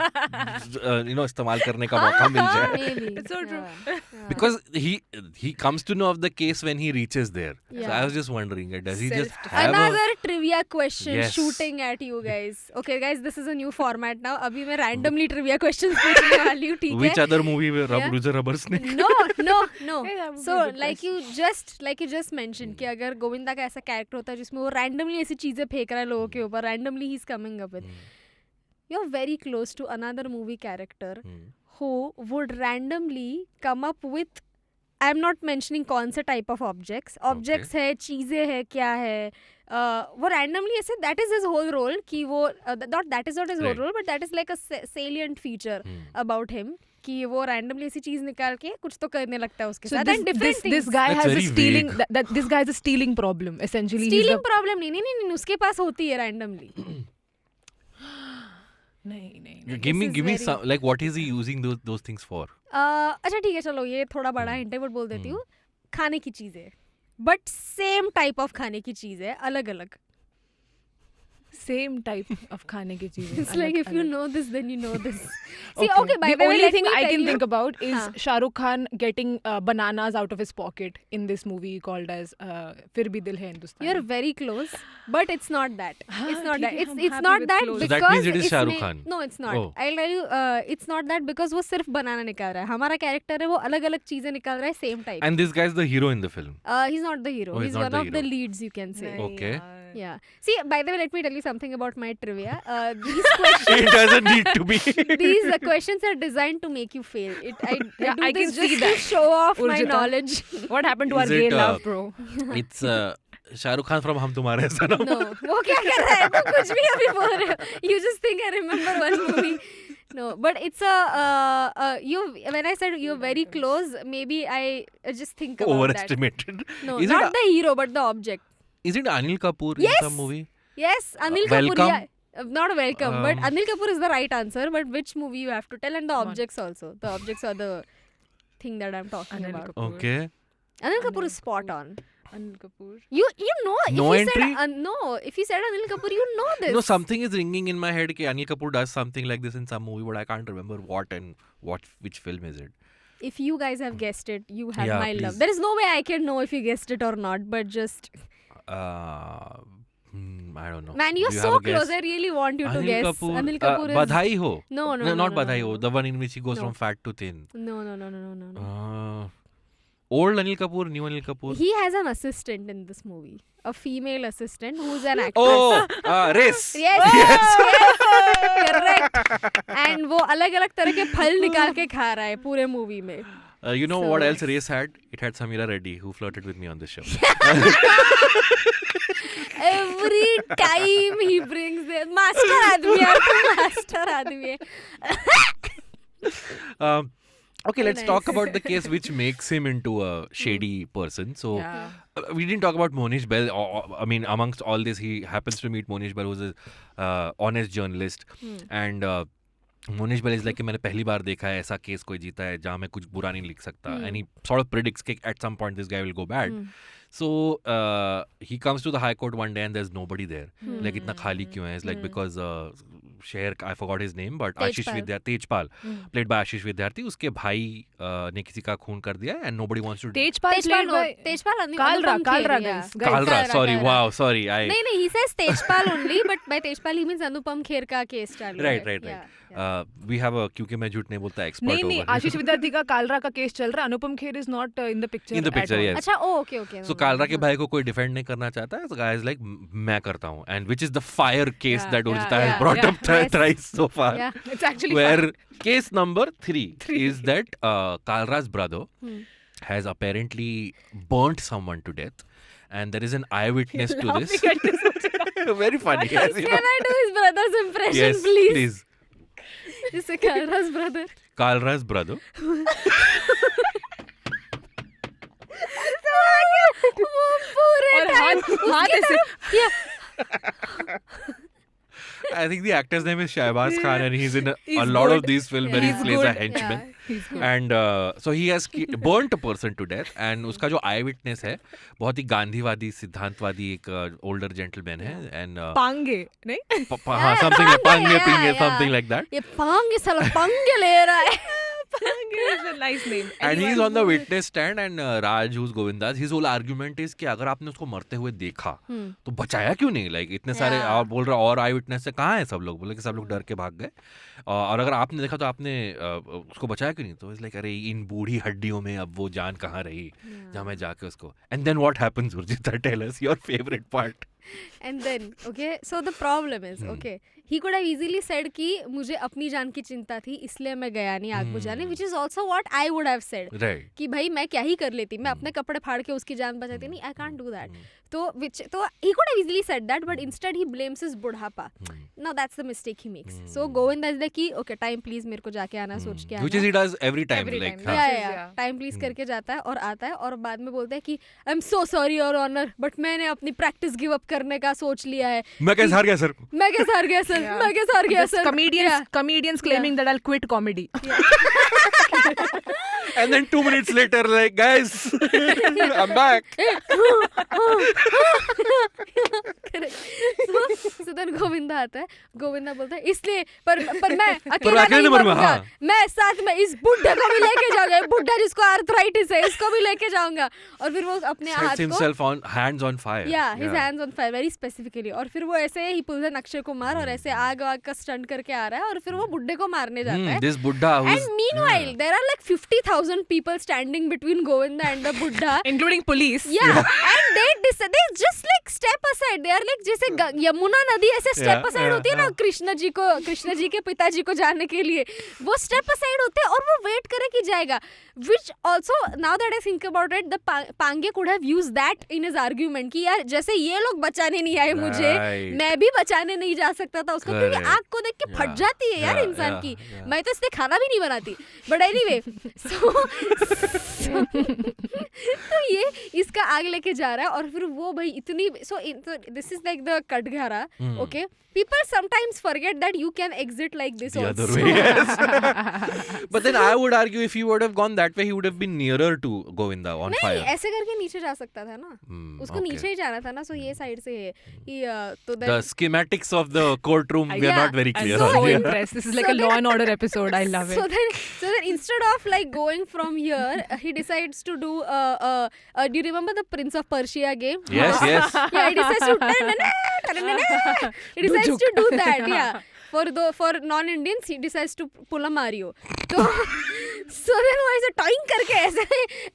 [SPEAKER 2] इस्तेमाल करने का मौका मिल जाए.
[SPEAKER 3] Maybe.
[SPEAKER 4] It's so true.
[SPEAKER 2] Because he comes to know of the case when he reaches there. So I was just wondering, does he just have
[SPEAKER 3] Another trivia question
[SPEAKER 2] Yes.
[SPEAKER 3] shooting at you guys. Okay guys, this is a new format now. अभी मैं randomly trivia questions पूछने वाली हूँ, ठीक है?
[SPEAKER 2] Which other movie with rubber snake?
[SPEAKER 3] No.
[SPEAKER 4] Hey, that would be
[SPEAKER 3] So
[SPEAKER 4] a good
[SPEAKER 3] like you just mentioned कि अगर गोविंदा का ऐसा कैरेक्टर होता है जिसमें वो randomly ऐसी चीजें फेंक रहा है लोगों के ऊपर, randomly he's coming up with. You're very close to another movie character who would randomly come up with, I'm not mentioning कौन से type of objects है, चीजें है, क्या है, वो randomly ऐसे, that is his whole role कि वो that is not his whole role, but that is like a salient feature about him कि वो randomly ऐसी चीज निकाल के कुछ तो करने लगता है उसके साथ. And different things.
[SPEAKER 4] This guy
[SPEAKER 2] That's
[SPEAKER 4] has a
[SPEAKER 2] very
[SPEAKER 4] stealing
[SPEAKER 2] vague.
[SPEAKER 4] this guy has a stealing problem essentially.
[SPEAKER 3] Stealing problem नहीं उसके पास होती है randomly.
[SPEAKER 4] नहीं.
[SPEAKER 2] Give me some, like, what is he using those things for?
[SPEAKER 3] अच्छा ठीक है, चलो ये थोड़ा बड़ा हिंट है बट बोल देती हूँ. खाने की चीज है बट सेम टाइप ऑफ खाने की चीज है, अलग अलग.
[SPEAKER 4] Same type of खाने की चीजें.
[SPEAKER 3] It's like if you know this then you know this. See,
[SPEAKER 4] Okay.
[SPEAKER 3] okay, by
[SPEAKER 4] The
[SPEAKER 3] the way,
[SPEAKER 4] only
[SPEAKER 3] let
[SPEAKER 4] thing
[SPEAKER 3] me
[SPEAKER 4] I
[SPEAKER 3] tell
[SPEAKER 4] can
[SPEAKER 3] you.
[SPEAKER 4] think about is
[SPEAKER 3] हाँ.
[SPEAKER 4] Shah Rukh Khan getting bananas out of his pocket in this movie called as फिर भी दिल है हिंदुस्तानी.
[SPEAKER 3] You're very close, but it's not that. It's not
[SPEAKER 4] ठीक
[SPEAKER 3] that.
[SPEAKER 4] है, हम
[SPEAKER 3] It's
[SPEAKER 4] happy
[SPEAKER 3] not
[SPEAKER 4] with
[SPEAKER 3] that
[SPEAKER 4] close.
[SPEAKER 2] So
[SPEAKER 3] because
[SPEAKER 2] that means it is Shah Rukh
[SPEAKER 3] इसमें-
[SPEAKER 2] Khan.
[SPEAKER 3] No, it's not.
[SPEAKER 2] Oh.
[SPEAKER 3] I'll tell you, it's not that because वो सिर्फ बनाना निकाल रहा है. हमारा कैरेक्टर है वो अलग अलग चीजें निकाल रहा है same type.
[SPEAKER 2] And this guy is the hero in the film.
[SPEAKER 3] He's not the hero.
[SPEAKER 2] Oh, he's
[SPEAKER 3] he's
[SPEAKER 2] not
[SPEAKER 3] one
[SPEAKER 2] the
[SPEAKER 3] of the
[SPEAKER 2] hero.
[SPEAKER 3] leads, you can say.
[SPEAKER 4] नहीं
[SPEAKER 2] Okay.
[SPEAKER 4] यार.
[SPEAKER 3] Yeah. See, by the way, let me tell you something about my trivia. These questions.
[SPEAKER 2] It doesn't need to be.
[SPEAKER 3] These questions are designed to make you fail. I do
[SPEAKER 4] I can
[SPEAKER 3] this
[SPEAKER 4] see
[SPEAKER 3] just
[SPEAKER 4] that.
[SPEAKER 3] to show off my
[SPEAKER 4] Urjita.
[SPEAKER 3] knowledge.
[SPEAKER 4] What happened to our
[SPEAKER 2] Is
[SPEAKER 4] gay
[SPEAKER 2] it,
[SPEAKER 4] love, bro?
[SPEAKER 2] It's Shah Rukh Khan from हम तुम्हारे सनम.
[SPEAKER 3] No, वो क्या कर रहा है? वो कुछ भी अभी बोल रहे हो. You just think I remember one movie. No, but it's when I said you're very close, maybe I just think about
[SPEAKER 2] Overestimated.
[SPEAKER 3] that. No,
[SPEAKER 2] Is
[SPEAKER 3] not
[SPEAKER 2] it
[SPEAKER 3] the hero, but the object.
[SPEAKER 2] Is it Anil Kapoor
[SPEAKER 3] Yes.
[SPEAKER 2] in some movie?
[SPEAKER 3] Yes, Anil Kapoor.
[SPEAKER 2] Welcome.
[SPEAKER 3] Yeah. Not welcome, but Anil Kapoor is the right answer. But which movie you have to tell, and the objects also. The objects are the thing that I'm talking about.
[SPEAKER 2] Okay.
[SPEAKER 3] Anil Kapoor is spot on.
[SPEAKER 4] Anil Kapoor.
[SPEAKER 3] You know.
[SPEAKER 2] No
[SPEAKER 3] if
[SPEAKER 2] entry?
[SPEAKER 3] He said, no, if he said Anil Kapoor, you know this.
[SPEAKER 2] No, something is ringing in my head. That Anil Kapoor does something like this in some movie, but I can't remember what and which film is it.
[SPEAKER 3] If you guys have guessed it, you have
[SPEAKER 2] Yeah,
[SPEAKER 3] my
[SPEAKER 2] please.
[SPEAKER 3] love. There is no way I can know if you guessed it or not. But just
[SPEAKER 2] I don't know.
[SPEAKER 3] man, you're
[SPEAKER 2] Do you
[SPEAKER 3] so
[SPEAKER 2] have a guess?
[SPEAKER 3] close. I really want you to
[SPEAKER 2] Anil
[SPEAKER 3] guess.
[SPEAKER 2] Kapoor.
[SPEAKER 3] Anil Kapoor is
[SPEAKER 2] Badhai Ho.
[SPEAKER 3] no,
[SPEAKER 2] Not Badhai Ho.
[SPEAKER 3] no.
[SPEAKER 2] The one in which he goes
[SPEAKER 3] No.
[SPEAKER 2] from fat to thin.
[SPEAKER 3] No.
[SPEAKER 2] Old Anil Kapoor, new Anil Kapoor.
[SPEAKER 3] He has an assistant in this movie, a female assistant who's an actress.
[SPEAKER 2] Oh, race.
[SPEAKER 3] Yes, correct. And वो अलग-अलग तरह के फल निकाल के खा रहा है पूरे movie में.
[SPEAKER 2] You know
[SPEAKER 3] So-
[SPEAKER 2] what else race had? It had Samira Reddy, who flirted with me on this show.
[SPEAKER 3] Every time he brings the master आदमी है, master आदमी है.
[SPEAKER 2] Okay, let's
[SPEAKER 3] Nice.
[SPEAKER 2] talk about the case which makes him into a shady person. So,
[SPEAKER 4] Yeah.
[SPEAKER 2] we didn't talk about Monish Bell. I mean, amongst all this, he happens to meet Monish Bell, who's a honest journalist. And Monish Bell is like कि मैंने पहली बार देखा है ऐसा case कोई जीता है जहाँ मैं कुछ बुरा नहीं लिख सकता. And he sort of predicts that at some point this guy will go bad. So he comes to the High Court one day and there's nobody there. Like इतना खाली क्यों है? It's like because शहर I forgot his name, but आशीष विद्यार्थी, Tejpal, played by आशीष विद्यार्थी, उसके भाई ने किसी का खून कर दिया and nobody wants to.
[SPEAKER 4] Teejpal played by
[SPEAKER 3] Anupam
[SPEAKER 4] Kalra,
[SPEAKER 3] Kher,
[SPEAKER 4] guys.
[SPEAKER 2] Kalra, sorry, wow, sorry.
[SPEAKER 3] नहीं, he says Tejpal only, but by Tejpal he means Anupam Kher का case चालू है.
[SPEAKER 2] Right. We have a क्योंकि मैं झूठ नहीं बोलता expert
[SPEAKER 4] नहीं
[SPEAKER 2] over
[SPEAKER 4] नहीं
[SPEAKER 2] here.
[SPEAKER 4] आशीष विद्यार्थी का कालरा का केस चल रहा है. Anupam Kher is not in the picture.
[SPEAKER 2] In the picture, yes.
[SPEAKER 3] अच्छा, okay.
[SPEAKER 2] So Kalra के भाई को कोई defend नहीं करना चाहता है. So guy is like मैं करता हूँ, and which is the fire case that Urjita has brought up thrice so far.
[SPEAKER 3] Yeah.
[SPEAKER 4] It's actually
[SPEAKER 2] Where
[SPEAKER 4] fun.
[SPEAKER 2] case number 3 is that Kalra's brother has apparently burnt someone to death, and there is an eyewitness to this.
[SPEAKER 4] Laughing at this.
[SPEAKER 2] Very funny. Yes, you
[SPEAKER 3] Can
[SPEAKER 2] know.
[SPEAKER 3] I do his brother's impression,
[SPEAKER 2] Yes,
[SPEAKER 3] please? This is Kalra's brother.
[SPEAKER 2] Kalra's brother.
[SPEAKER 3] वो पूरे
[SPEAKER 4] और
[SPEAKER 3] time
[SPEAKER 4] हाथ ऐसे
[SPEAKER 2] I think the actor's name is Shahbaz Khan, and he's in a
[SPEAKER 4] He's
[SPEAKER 2] lot of
[SPEAKER 4] good.
[SPEAKER 2] these films where he
[SPEAKER 3] He's
[SPEAKER 2] plays a
[SPEAKER 3] good.
[SPEAKER 2] henchman.
[SPEAKER 3] Yeah.
[SPEAKER 4] He's good.
[SPEAKER 2] And so he has burnt a person to death, and उसका जो आई witness है बहुत ही गांधीवादी सिद्धांतवादी एक older gentleman है, and
[SPEAKER 4] पांगे नहीं
[SPEAKER 2] हाँ, something like Pange
[SPEAKER 3] Yeah,
[SPEAKER 2] Pinge,
[SPEAKER 3] yeah.
[SPEAKER 2] something like that.
[SPEAKER 3] ये पांगे साला पांगे ले रहा है.
[SPEAKER 4] पांगे is a nice name.
[SPEAKER 2] And he's
[SPEAKER 4] Anyone
[SPEAKER 2] on the
[SPEAKER 4] who-
[SPEAKER 2] witness stand, and Raj, who's Govinda's, his whole argument is कि अगर आपने उसको मरते हुए देखा तो बचाया क्यों नहीं? Like इतने सारे
[SPEAKER 3] Yeah.
[SPEAKER 2] आप बोल रहे और आई विटनेस से कहाँ है सब लोग? बोले कि सब लोग डर के भाग गए, और अगर आपने देखा तो आपने उसको बचाया क्यों नहीं? तो इट्स लाइक अरे इन बूढ़ी हड्डियों में अब वो जान कहाँ रही जहाँ मैं जाके उसको. And then what happens, Urjita? Tell us your favorite part.
[SPEAKER 3] And then, okay, so the problem is, okay, he could have easily said कि मुझे अपनी जान की चिंता थी इसलिए मैं गया नहीं आग बुझाने, which is also what I would have said.
[SPEAKER 2] Right.
[SPEAKER 3] कि भाई मैं क्या ही कर लेती, मैं अपने कपड़े फाड़ के उसकी जान बचाती. नहीं, I can't do that. तो he could have easily said that, but instead he blames his बुढ़ापा. Now that's the mistake he makes. So Govinda is like कि okay, time please मेरे को जाके आना, सोच के आना.
[SPEAKER 2] Which is he does every time.
[SPEAKER 4] Every
[SPEAKER 2] Like
[SPEAKER 4] time.
[SPEAKER 2] हाँ.
[SPEAKER 3] Yeah,
[SPEAKER 4] Yeah.
[SPEAKER 3] टाइम प्लीज करके जाता है और आता है और बाद में बोलता है कि I am so sorry your honour, but मैंने अपनी प्रैक्टिस गिव अप करने का सोच लिया है.
[SPEAKER 2] मैं कैसे हार गया सर?
[SPEAKER 3] मैं कैसे हार गया सर?
[SPEAKER 4] Yeah.
[SPEAKER 3] मैं कैसे हार गया
[SPEAKER 4] Just
[SPEAKER 3] sir?
[SPEAKER 4] comedians claiming that I'll quit comedy.
[SPEAKER 2] And then 2 minutes later, like, guys, I'm back.
[SPEAKER 3] So then Govinda आता है. गोविंदा बोलता है इसलिए पर मैं अकेला
[SPEAKER 2] अकेले
[SPEAKER 3] नहीं
[SPEAKER 2] मरूंगा,
[SPEAKER 3] मरूंगा,
[SPEAKER 2] हाँ.
[SPEAKER 3] मैं साथ में इस बुड्ढे को भी लेके जाऊंगा. बुड्ढा जिसको आर्थराइटिस है इसको भी लेके जाऊंगा. और फिर वो अपने
[SPEAKER 2] Sets
[SPEAKER 3] हाथ को
[SPEAKER 2] himself on hands on fire.
[SPEAKER 3] Yeah, his hands on fire very specifically. और फिर वो ऐसे ही पुल अक्षय कुमार और ऐसे आग का स्टंट करके आ रहा है और फिर वो बुड्ढे को मारने जाता है.
[SPEAKER 2] This Buddha who's
[SPEAKER 3] And meanwhile, there are like 50,000 people standing between Govinda and the Buddha.
[SPEAKER 4] Including police.
[SPEAKER 3] Yeah, and they just like step aside. They are like जैसे यमुना नदी ऐसे step aside होती है ना कृष्ण जी के पिताजी को जाने के लिए, वो step aside होते हैं और वो wait करे कि जाएगा. Which also, now that I think about it, the Pange could have used that in his argument कि यार जैसे ये लोग बचाने नहीं आए मुझे,
[SPEAKER 2] Right.
[SPEAKER 3] मैं भी बचाने नहीं जा सकता था उसको, क्योंकि
[SPEAKER 2] Correct.
[SPEAKER 3] आग को देख के फट जाती है यार
[SPEAKER 2] Yeah,
[SPEAKER 3] इंसान
[SPEAKER 2] yeah,
[SPEAKER 3] की.
[SPEAKER 2] yeah.
[SPEAKER 3] मैं तो इसलिए खाना भी नहीं बनाती. But anyway, so तो ये इसका आग लेके जा रहा है और फिर वो भाई इतनी so this is like the Katghara, okay? People sometimes forget that you can exit like this
[SPEAKER 2] The
[SPEAKER 3] also.
[SPEAKER 2] other way, yes. But then I would argue if he would have gone that way, he would have been nearer to Govinda on
[SPEAKER 3] नहीं,
[SPEAKER 2] fire.
[SPEAKER 3] ऐसे करके नीचे जा सकता था ना, उसको
[SPEAKER 2] okay.
[SPEAKER 3] नीचे ही जाना था ना, so ये साइड से है तो
[SPEAKER 2] The schematics of the courtroom we are
[SPEAKER 3] Yeah.
[SPEAKER 2] not very
[SPEAKER 4] I'm
[SPEAKER 2] clear
[SPEAKER 4] so
[SPEAKER 2] on here.
[SPEAKER 4] impressed. This is like
[SPEAKER 3] So
[SPEAKER 4] a Law and Order episode. I love it.
[SPEAKER 3] So then instead of like going from here, he decides to do do you remember the Prince of Persia game?
[SPEAKER 2] Yes, yes.
[SPEAKER 3] Yeah, he decides to he decides to do that. Yeah, for non-Indians he decides to pull a Mario. So then वो ऐसे toing करके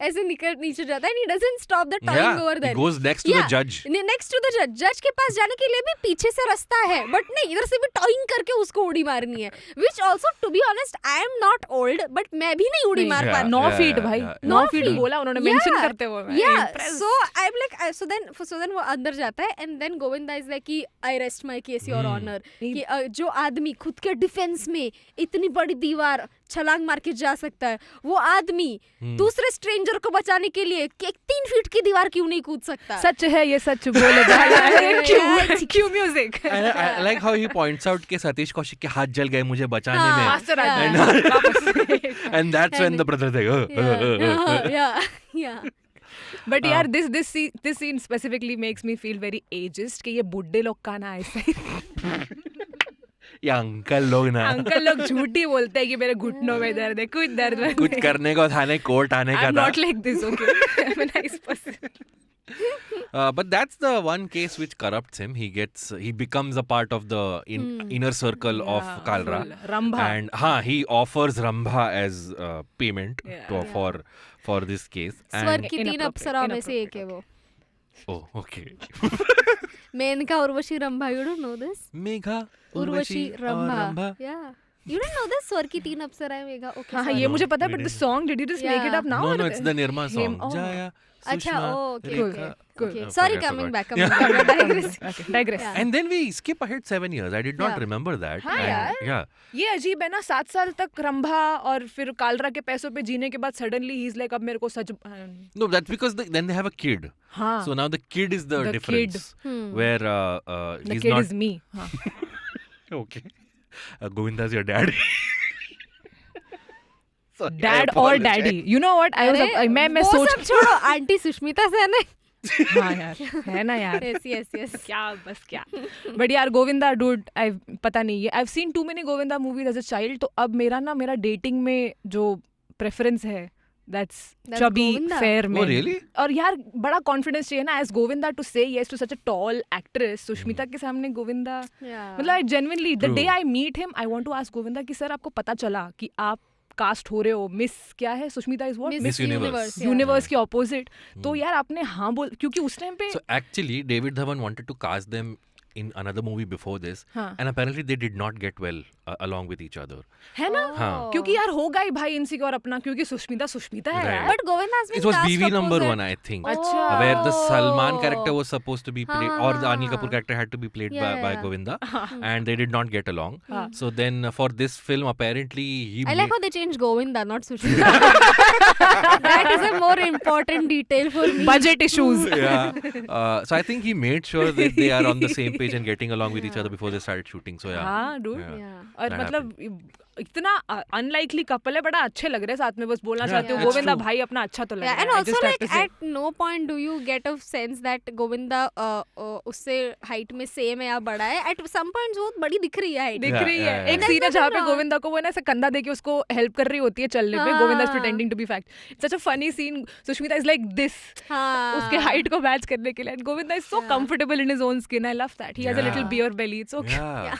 [SPEAKER 3] ऐसे निकल नीचे जाता है and he doesn't stop the toying
[SPEAKER 2] Yeah,
[SPEAKER 3] over there.
[SPEAKER 2] he goes next to the judge.
[SPEAKER 3] Next to the judge. जज के पास जाने के लिए भी पीछे से रास्ता है, बट नहीं इधर से भी टॉइंग करके उसको उड़ी मारनी है. Which also, to be honest, I am not old, but मैं भी नहीं उड़ी मार पाती.
[SPEAKER 4] 9 feet भाई, 9 feet
[SPEAKER 3] feet.
[SPEAKER 4] बोला उन्होंने mention करते हुए.
[SPEAKER 3] Yeah, so I'm like, so then वो अंदर जाता है and then Govinda is like कि I rest my case your honor, कि जो आदमी खुद के डिफेंस में इतनी बड़ी दीवार छलांग मार के जा सकता है, वो आदमी दूसरे स्ट्रेंजर को बचाने के लिए 3 फीट की दीवार क्यों नहीं कूद सकता?
[SPEAKER 4] सच है ये, सच बोले जा क्यों music.
[SPEAKER 2] I like how he points out कि सतीश कौशिक के हाथ जल गए मुझे बचाने में.
[SPEAKER 4] Master
[SPEAKER 2] And that's when the brother is like,
[SPEAKER 3] yeah.
[SPEAKER 4] But यार this scene specifically makes me feel very ageist कि ये बुड्ढे लोग का ना ऐसे
[SPEAKER 2] ये अंकल लोग ना,
[SPEAKER 4] अंकल लोग झूठी बोलते हैं कि मेरे घुटनों में दर्द है, कुछ दर्द नहीं.
[SPEAKER 2] कुछ करने को था नहीं, कोर्ट आने का
[SPEAKER 4] I'm
[SPEAKER 2] था.
[SPEAKER 4] not like this, okay? I'm a nice person.
[SPEAKER 2] But that's the one case which corrupts him. He becomes a part of the inner circle of Kalra.
[SPEAKER 4] Rambha.
[SPEAKER 2] And he offers Rambha as payment for this case.
[SPEAKER 3] स्वर्ग की 3 अप्सराओं में से एक है वो.
[SPEAKER 2] Oh, okay.
[SPEAKER 3] Maneka Urvashi Rambha, you don't know this?
[SPEAKER 2] Megha,
[SPEAKER 3] Urvashi
[SPEAKER 2] और
[SPEAKER 3] Rambha. Yeah. You don't know this? स्वर्ग की 3 अप्सराएं मेघा. Okay.
[SPEAKER 4] हाँ
[SPEAKER 3] sorry.
[SPEAKER 4] ये मुझे पता है, but the song, did you just make it up now?
[SPEAKER 2] No, it's the Nirma song.
[SPEAKER 4] Oh.
[SPEAKER 2] Jaya,
[SPEAKER 3] अच्छा,
[SPEAKER 2] Sushma,
[SPEAKER 3] okay.
[SPEAKER 2] Rekha.
[SPEAKER 3] Okay.
[SPEAKER 2] I
[SPEAKER 3] Sorry,
[SPEAKER 2] forgot.
[SPEAKER 3] coming back. Digress.
[SPEAKER 4] Okay, digress.
[SPEAKER 3] Yeah.
[SPEAKER 2] And then we skip ahead 7 years. I did not
[SPEAKER 3] Yeah.
[SPEAKER 2] remember that.
[SPEAKER 4] हाँ
[SPEAKER 2] And-
[SPEAKER 4] यार.
[SPEAKER 2] Yeah.
[SPEAKER 4] ये अजीब है ना, 7 साल तक रंभा और फिर कालरा के पैसों पे जीने के बाद सडनली ही इज लाइक अब मेरे को सच.
[SPEAKER 2] No, that's because then they have a kid.
[SPEAKER 4] हाँ.
[SPEAKER 2] So now the kid is the
[SPEAKER 4] The
[SPEAKER 2] difference. Where
[SPEAKER 4] The
[SPEAKER 2] he's
[SPEAKER 4] kid
[SPEAKER 2] not...
[SPEAKER 4] is me. हाँ.
[SPEAKER 2] Okay. Govinda's your dad. Sorry, I
[SPEAKER 4] Dad or
[SPEAKER 2] apologize.
[SPEAKER 4] daddy. You know what? मैं
[SPEAKER 3] वो
[SPEAKER 4] सोच.
[SPEAKER 3] सब छोड़ो, aunty Sushmita Sen है.
[SPEAKER 4] हाँ यार, है ना यार.
[SPEAKER 3] Yes.
[SPEAKER 4] क्या बस क्या. But यार गोविंदा dude, पता नहीं है. I've seen too many Govinda movies as a child. तो अब मेरा डेटिंग में जो प्रेफरेंस है, that's chubby
[SPEAKER 3] Govinda.
[SPEAKER 4] fair में.
[SPEAKER 2] Oh, really?
[SPEAKER 4] और यार बड़ा कॉन्फिडेंस चाहिए ना as Govinda to say yes to such a tall actress. Sushmita के सामने गोविंदा. मतलब genuinely the day I meet him, I want to ask Govinda कि सर आपको पता चला कि आप कास्ट हो रहे हो, मिस क्या है Sushmita is what,
[SPEAKER 2] Miss Universe.
[SPEAKER 4] Universe के ऑपोजिट. तो यार आपने हाँ बोल, क्योंकि उस टाइम पे
[SPEAKER 2] So actually, David Dhawan wanted to cast them in another movie before this,
[SPEAKER 4] हाँ.
[SPEAKER 2] and apparently they did not get well along with each other.
[SPEAKER 4] है ना.
[SPEAKER 2] हाँ.
[SPEAKER 4] क्योंकि यार होगा ही भाई इनसिक्योर अपना, क्योंकि सुष्मिता है
[SPEAKER 2] Right.
[SPEAKER 4] यार.
[SPEAKER 3] But Govinda has been
[SPEAKER 2] It was
[SPEAKER 3] cast
[SPEAKER 2] BV number
[SPEAKER 3] opposite.
[SPEAKER 2] 1, I think.
[SPEAKER 4] अच्छा.
[SPEAKER 2] Where the Salman character was supposed to be played,
[SPEAKER 3] हाँ,
[SPEAKER 2] or the
[SPEAKER 3] हाँ,
[SPEAKER 2] Anil
[SPEAKER 3] हाँ.
[SPEAKER 2] Kapoor character had to be played
[SPEAKER 3] Yeah,
[SPEAKER 2] by
[SPEAKER 3] yeah.
[SPEAKER 2] Govinda, and they did not get along. So then for this film, apparently he
[SPEAKER 3] I like how they changed Govinda, not Sushmita. That is a more important detail for me.
[SPEAKER 4] Budget issues.
[SPEAKER 2] yeah. So I think he made sure that they are on the same page and getting along with each other before they started shooting. So yeah.
[SPEAKER 4] हाँ dude.
[SPEAKER 3] Yeah.
[SPEAKER 4] और
[SPEAKER 2] That
[SPEAKER 4] मतलब इतना unlikely couple है, बड़ा अच्छे लग रहे हैं साथ में. बस बोलना चाहते हो
[SPEAKER 2] that's
[SPEAKER 4] गोविंदा
[SPEAKER 2] true.
[SPEAKER 4] भाई अपना अच्छा तो लग रहा
[SPEAKER 3] Yeah,
[SPEAKER 4] है.
[SPEAKER 3] and
[SPEAKER 4] I
[SPEAKER 3] also
[SPEAKER 4] just have
[SPEAKER 3] like
[SPEAKER 4] to say.
[SPEAKER 3] at no point do you get a sense that Govinda उससे height में same है या बड़ा है. At some points वो बड़ी दिख रही है height.
[SPEAKER 4] दिख
[SPEAKER 2] Yeah,
[SPEAKER 4] रही
[SPEAKER 2] yeah,
[SPEAKER 4] है.
[SPEAKER 2] yeah.
[SPEAKER 4] एक
[SPEAKER 3] There's
[SPEAKER 4] सीन है जहाँ पे
[SPEAKER 3] nothing wrong.
[SPEAKER 4] गोविंदा को वो ना ऐसे कंधा देके उसको हेल्प कर रही होती है चलने पे.
[SPEAKER 3] हाँ.
[SPEAKER 4] Govinda is pretending to be fact. Such a funny scene. Sushmita is like this,
[SPEAKER 3] हाँ.
[SPEAKER 4] उसके हाइट को मैच करने के लिए. And Govinda is so comfortable in his own skin. I love that. He has a little
[SPEAKER 2] Yeah.
[SPEAKER 4] Beer belly. It's okay.
[SPEAKER 2] Yeah.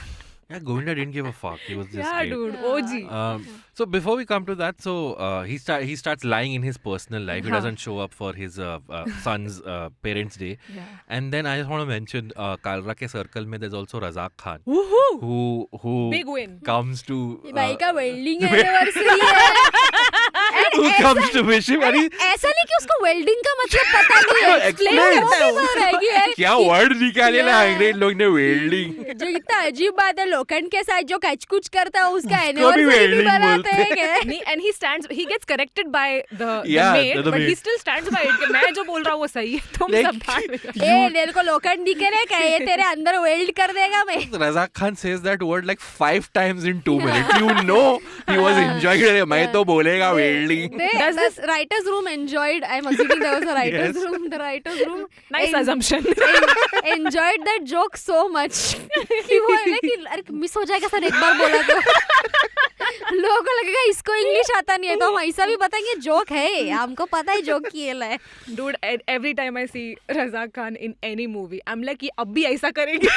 [SPEAKER 2] Yeah, Govinda didn't give a fuck. He was just
[SPEAKER 4] Yeah,
[SPEAKER 2] great.
[SPEAKER 4] dude. OG.
[SPEAKER 2] So before we come to that, so he starts lying in his personal life. He doesn't show up for his son's parents' day.
[SPEAKER 4] Yeah.
[SPEAKER 2] And then I just want to mention Kalra ke circle mein there's also Razak Khan,
[SPEAKER 4] Woohoo!
[SPEAKER 2] who
[SPEAKER 4] Big win.
[SPEAKER 2] comes to
[SPEAKER 3] भाई का welding anniversary है.
[SPEAKER 2] who comes to wish him. And he,
[SPEAKER 3] ऐसा नहीं कि उसको welding का मतलब पता नहीं है.
[SPEAKER 2] Explain.
[SPEAKER 3] वो भी बोल रहा है कि यार
[SPEAKER 2] क्या word निकाले ना अंग्रेज लोग ने welding.
[SPEAKER 3] जो इतना अजीब बात है लोखंड के साथ जो कचकुच करता है उसका एनिवर्सरी भी बनाते हैं क्या?
[SPEAKER 4] and he gets corrected by the
[SPEAKER 2] Yeah,
[SPEAKER 4] maid,
[SPEAKER 2] the
[SPEAKER 4] but
[SPEAKER 2] maid.
[SPEAKER 4] he still stands by it कि मैं जो बोल रहा हूँ वो सही है, तुम
[SPEAKER 2] Like,
[SPEAKER 4] सब भाग में जाओ।
[SPEAKER 3] ए तेरे को लोखंड दिखे रे क्या? ये तेरे अंदर वेल्ड कर देगा मैं.
[SPEAKER 2] Razak Khan says that word like 5 times in 2 minutes. You know he was enjoying it. मैं तो बोलेगा welding.
[SPEAKER 3] Does this writers room enjoyed? I'm assuming there was a writers
[SPEAKER 2] Yes.
[SPEAKER 3] room. The writers room
[SPEAKER 4] Nice assumption.
[SPEAKER 3] enjoyed that joke so much कि वो है ना कि अरे miss हो जाएगा सर एक बार बोला तो लोगों को लगेगा इसको इंग्लिश आता नहीं है तो हम ऐसा भी बताएंगे जोक है, हमको पता है जोक किया है.
[SPEAKER 4] Dude, every time I see Razak Khan in any movie, I'm like ये अब भी ऐसा करेंगे.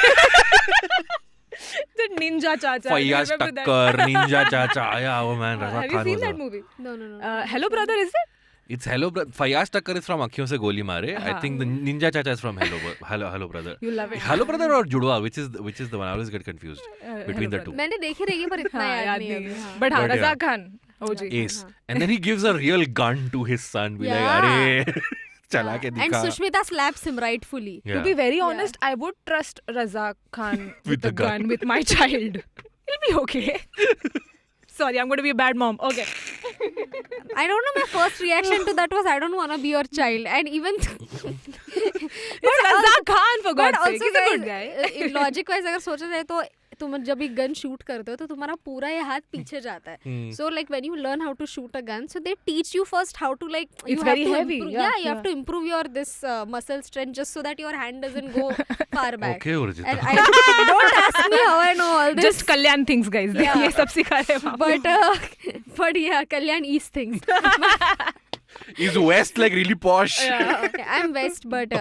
[SPEAKER 4] The Ninja Chacha.
[SPEAKER 2] Faiyaz
[SPEAKER 4] remember that?
[SPEAKER 2] Takkar, Ninja Chacha. Yeah, oh man, Razak
[SPEAKER 4] Have you
[SPEAKER 2] Khan
[SPEAKER 4] seen
[SPEAKER 2] was
[SPEAKER 4] that
[SPEAKER 2] a-
[SPEAKER 4] movie?
[SPEAKER 3] No.
[SPEAKER 4] Hello Brother, is it?
[SPEAKER 2] It's Hello Brother. Faiyaz Takkar is from Akhiyon Se Goli Mare. I think the Ninja Chacha is from Hello Brother.
[SPEAKER 4] You love it.
[SPEAKER 2] Hello Brother or Judwa, which is the one? I always get confused between the two.
[SPEAKER 3] मैंने देखी रहेगी पर इतना
[SPEAKER 4] हाँ,
[SPEAKER 3] याद
[SPEAKER 4] याद
[SPEAKER 3] नहीं
[SPEAKER 4] नहीं
[SPEAKER 3] है.
[SPEAKER 4] है. But हाँ,
[SPEAKER 2] But yeah.
[SPEAKER 4] Razak Khan. Oh ji.
[SPEAKER 2] Ace. And then he gives a real gun to his son. Be like, अरे चला के
[SPEAKER 3] And
[SPEAKER 2] दिखा.
[SPEAKER 3] Sushmita slaps him rightfully.
[SPEAKER 2] Yeah.
[SPEAKER 4] To be very honest, I would trust Razak Khan with
[SPEAKER 2] the
[SPEAKER 4] a gun with my child. He'll be okay. Sorry, I'm going to be a bad mom. Okay.
[SPEAKER 3] I don't know, my first reaction to that was I don't want to be your child. And even
[SPEAKER 4] It's Razak Khan, for
[SPEAKER 3] but
[SPEAKER 4] God's sake.
[SPEAKER 3] also
[SPEAKER 4] He's a good guy.
[SPEAKER 3] guys, logic wise अगर सोचा जाए तो तुम जब भी gun shoot करते हो तो तुम्हारा पूरा ये हाथ पीछे जाता है. So like when you learn how to shoot a gun so they teach you first how to like
[SPEAKER 4] It's very heavy, yeah,
[SPEAKER 3] you have to improve your this muscle strength just so that your hand doesn't go far back.
[SPEAKER 2] Okay, Urjita.
[SPEAKER 3] And I don't ask me how I know all this.
[SPEAKER 4] Just Kalyan things, guys.
[SPEAKER 3] Yeah.
[SPEAKER 4] ये सब सिखा रहे हैं वहाँ पे.
[SPEAKER 3] but yeah, Kalyan East things.
[SPEAKER 2] Is West like really posh?
[SPEAKER 3] Okay, I'm West, but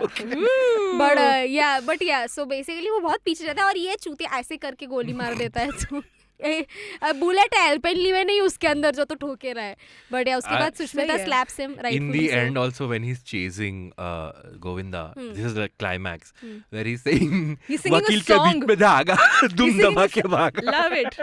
[SPEAKER 3] yeah. So basically वो बहुत पीछे जाता है और ये चूतिया ऐसे करके गोली मार देता है. तो बुलेट है एल्पेनली में नहीं उसके अंदर जो तो ठोके रहा है. बट या उसके बाद Sushmita slaps him
[SPEAKER 2] In
[SPEAKER 3] rightfully
[SPEAKER 2] the
[SPEAKER 3] so.
[SPEAKER 2] end, also when he's chasing Govinda, this is the climax where he's saying,
[SPEAKER 4] He's singing a
[SPEAKER 2] "वकील के
[SPEAKER 4] song.
[SPEAKER 2] बीच में धागा, दुम
[SPEAKER 4] He's singing
[SPEAKER 2] दबा
[SPEAKER 4] a-
[SPEAKER 2] के भागा."
[SPEAKER 4] Love it.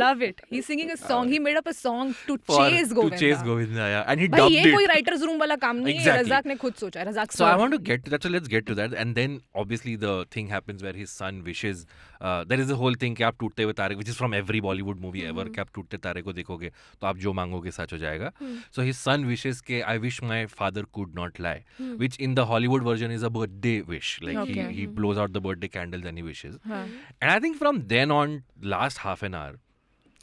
[SPEAKER 4] Love it. He's singing a song. He made up a song to
[SPEAKER 2] For-
[SPEAKER 4] chase Govinda.
[SPEAKER 2] To chase Govinda, yeah. And he
[SPEAKER 4] भाई
[SPEAKER 2] dubbed
[SPEAKER 4] ये कोई
[SPEAKER 2] it.
[SPEAKER 4] राइटर्स रूम वाला काम नहीं है.
[SPEAKER 2] Exactly.
[SPEAKER 4] रज़ाक ने खुद सोचा. Razzaq
[SPEAKER 2] So I want to get to that. So let's get to that. And then obviously the thing happens where his son wishes. There is a whole thing कि आप टूटते हुए तारे, which is from every Bollywood movie ever, कि आप टूटते तारे को देखोगे तो आप जो मांगोगे सच हो जाएगा. So his son wishes कि I wish my father could not lie, which in the Hollywood version is a birthday wish. Like
[SPEAKER 4] Okay.
[SPEAKER 2] he blows out the birthday candles and he wishes. And I think from then on, last half an hour,